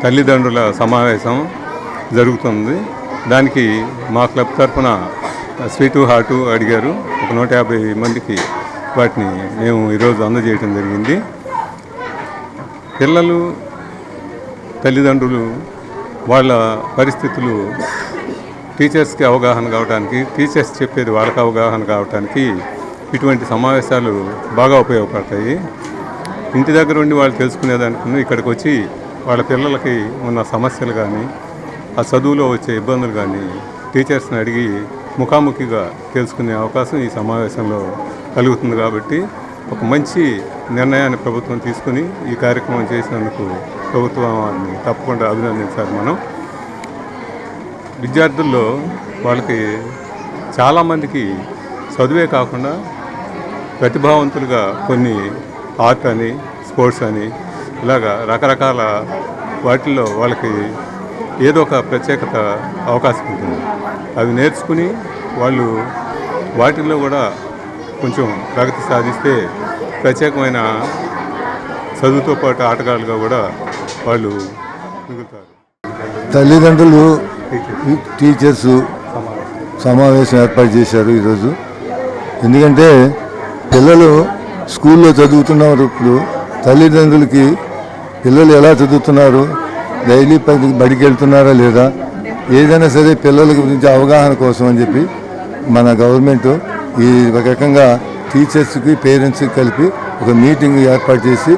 తల్లిదండ్రుల సమావేశం జరుగుతుంది. దానికి మా క్లబ్ తరఫున స్వీటు హాటు అడిగారు. ఒక 150 మందికి వాటిని మేము ఈరోజు అందజేయడం జరిగింది. పిల్లలు, తల్లిదండ్రులు వాళ్ళ పరిస్థితులు టీచర్స్కి అవగాహన కావడానికి, టీచర్స్ చెప్పేది వాళ్ళకి అవగాహన కావడానికి ఇటువంటి సమావేశాలు బాగా ఉపయోగపడతాయి. ఇంటి దగ్గర ఉండి వాళ్ళు తెలుసుకునేదానికి ఇక్కడికి వచ్చి వాళ్ళ పిల్లలకి ఉన్న సమస్యలు కానీ, ఆ చదువులో వచ్చే ఇబ్బందులు కానీ టీచర్స్ని అడిగి ముఖాముఖిగా తెలుసుకునే అవకాశం ఈ సమావేశంలో కలుగుతుంది. కాబట్టి ఒక మంచి నిర్ణయాన్ని ప్రభుత్వం తీసుకుని ఈ కార్యక్రమం చేసినందుకు ప్రభుత్వాన్ని తప్పకుండా అభినందించాలి. మనం విద్యార్థుల్లో వాళ్ళకి చాలామందికి చదువే కాకుండా ప్రతిభావంతులుగా కొన్ని ఆర్ట్ అని, స్పోర్ట్స్ అని ఇలాగా రకరకాల వాటిల్లో వాళ్ళకి ఏదో ఒక ప్రత్యేకత అవకాశం ఉంటుంది. అవి నేర్చుకుని వాళ్ళు వాటిల్లో కూడా కొంచెం ప్రగతి సాధిస్తే ప్రత్యేకమైన చదువుతో పాటు ఆటగాళ్ళుగా కూడా వాళ్ళు మిగులుతారు. తల్లిదండ్రులు, టీచర్స్ సమావేశం ఏర్పాటు చేశారు ఈరోజు. ఎందుకంటే పిల్లలు స్కూల్లో చదువుతున్నప్పుడు తల్లిదండ్రులకి పిల్లలు ఎలా చదువుతున్నారు, డైలీ బడికి వెళ్తున్నారా లేదా, ఏదైనా సరే పిల్లల గురించి అవగాహన కోసం అని చెప్పి మన గవర్నమెంట్ ఈ ఒక రకంగా టీచర్స్కి, పేరెంట్స్కి కలిపి ఒక మీటింగ్ ఏర్పాటు చేసి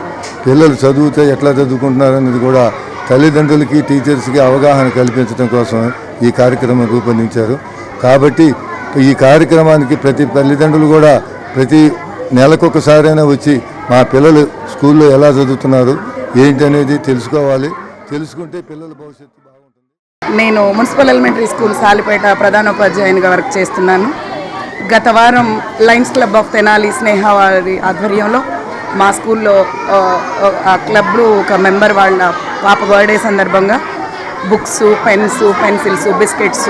పిల్లలు చదివితే ఎట్లా చదువుకుంటున్నారు అనేది కూడా తల్లిదండ్రులకి, టీచర్స్కి అవగాహన కల్పించడం కోసం ఈ కార్యక్రమం రూపొందించారు. కాబట్టి ఈ కార్యక్రమానికి ప్రతి తల్లిదండ్రులు కూడా ప్రతి నెలకొకసారైనా వచ్చి మా పిల్లలు స్కూల్లో ఎలా చదువుతున్నారు ఏంటి అనేది తెలుసుకోవాలి. తెలుసుకుంటే పిల్లల భవిష్యత్తు బాగుంటుంది. నేను మున్సిపల్ ఎలిమెంటరీ స్కూల్ సాలిపేట ప్రధానోపాధ్యాయునిగా వర్క్ చేస్తున్నాను. గత వారం lions club of Tenali Sneha వారి ఆధ్వర్యంలో మా స్కూల్లో ఆ క్లబ్లో ఒక మెంబర్ వాళ్ళ పాప బర్త్డే సందర్భంగా బుక్స్, పెన్స్, పెన్సిల్స్, బిస్కెట్స్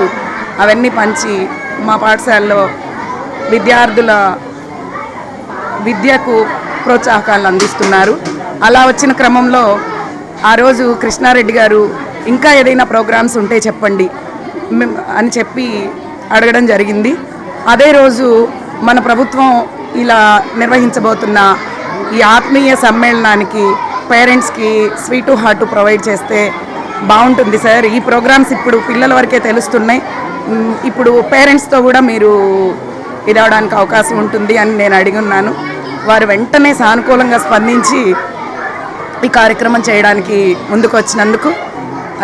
అవన్నీ పంచి మా పాఠశాలలో విద్యార్థుల విద్యకు ప్రోత్సాహకాలను అందిస్తున్నారు. అలా వచ్చిన క్రమంలో ఆ రోజు కృష్ణారెడ్డి గారు ఇంకా ఏదైనా ప్రోగ్రామ్స్ ఉంటే చెప్పండి అని చెప్పి అడగడం జరిగింది. అదే రోజు మన ప్రభుత్వం ఇలా నిర్వహించబోతున్న ఈ ఆత్మీయ సమ్మేళనానికి పేరెంట్స్కి స్వీటు హార్ట్ ప్రొవైడ్ చేస్తే బాగుంటుంది సార్. ఈ ప్రోగ్రామ్స్ ఇప్పుడు పిల్లల వరకే తెలుస్తున్నాయి, ఇప్పుడు పేరెంట్స్తో కూడా మీరు ఇదవడానికి అవకాశం ఉంటుంది అని నేను అడిగి ఉన్నాను. వారు వెంటనే సానుకూలంగా స్పందించి ఈ కార్యక్రమం చేయడానికి ముందుకు వచ్చినందుకు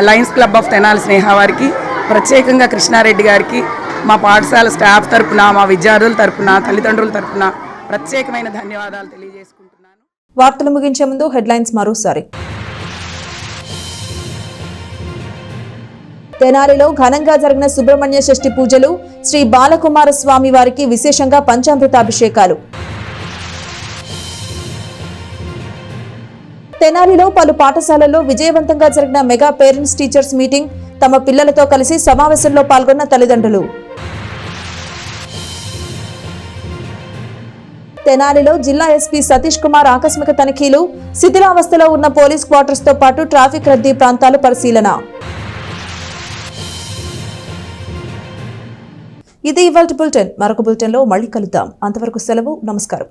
లయన్స్ క్లబ్ ఆఫ్ తెనాలి స్నేహ వారికి, ప్రత్యేకంగా కృష్ణారెడ్డి గారికి, మా పాఠశాల స్టాఫ్ తరపున, మా విద్యార్థుల తరపున, తల్లిదండ్రుల తరపున ప్రత్యేకమైన ధన్యవాదాలు తెలియజేసుకుంటున్నాను. వార్తలు ముగించే ముందు హెడ్లైన్స్ మరోసారి. తెనాలిలో ఘనంగా జరిగిన సుబ్రహ్మణ్య షష్ఠి పూజలు, శ్రీ బాలకుమారస్వామి వారికి విశేషంగా పంచామృతాభిషేకాలు. తెనాలిలో పలు పాఠశాలల్లో విజయవంతంగా జరిగిన మెగా పేరెంట్స్ టీచర్స్ మీటింగ్, తమ పిల్లలతో కలిసి సమావేశంలో పాల్గొన్న తల్లిదండ్రులు. తెనాలిలో జిల్లా ఎస్పీ సతీష్ కుమార్ ఆకస్మిక తనిఖీలు, శిథిలావస్థలో ఉన్న పోలీస్ క్వార్టర్స్ తో పాటు ట్రాఫిక్ రద్దీ ప్రాంతాలు పరిశీలన. ఇది ఇవాల్టి బులెటిన్. మరొక బులెటిన్లో మళ్ళీ కలుద్దాం. అంతవరకు సెలవు. నమస్కారం.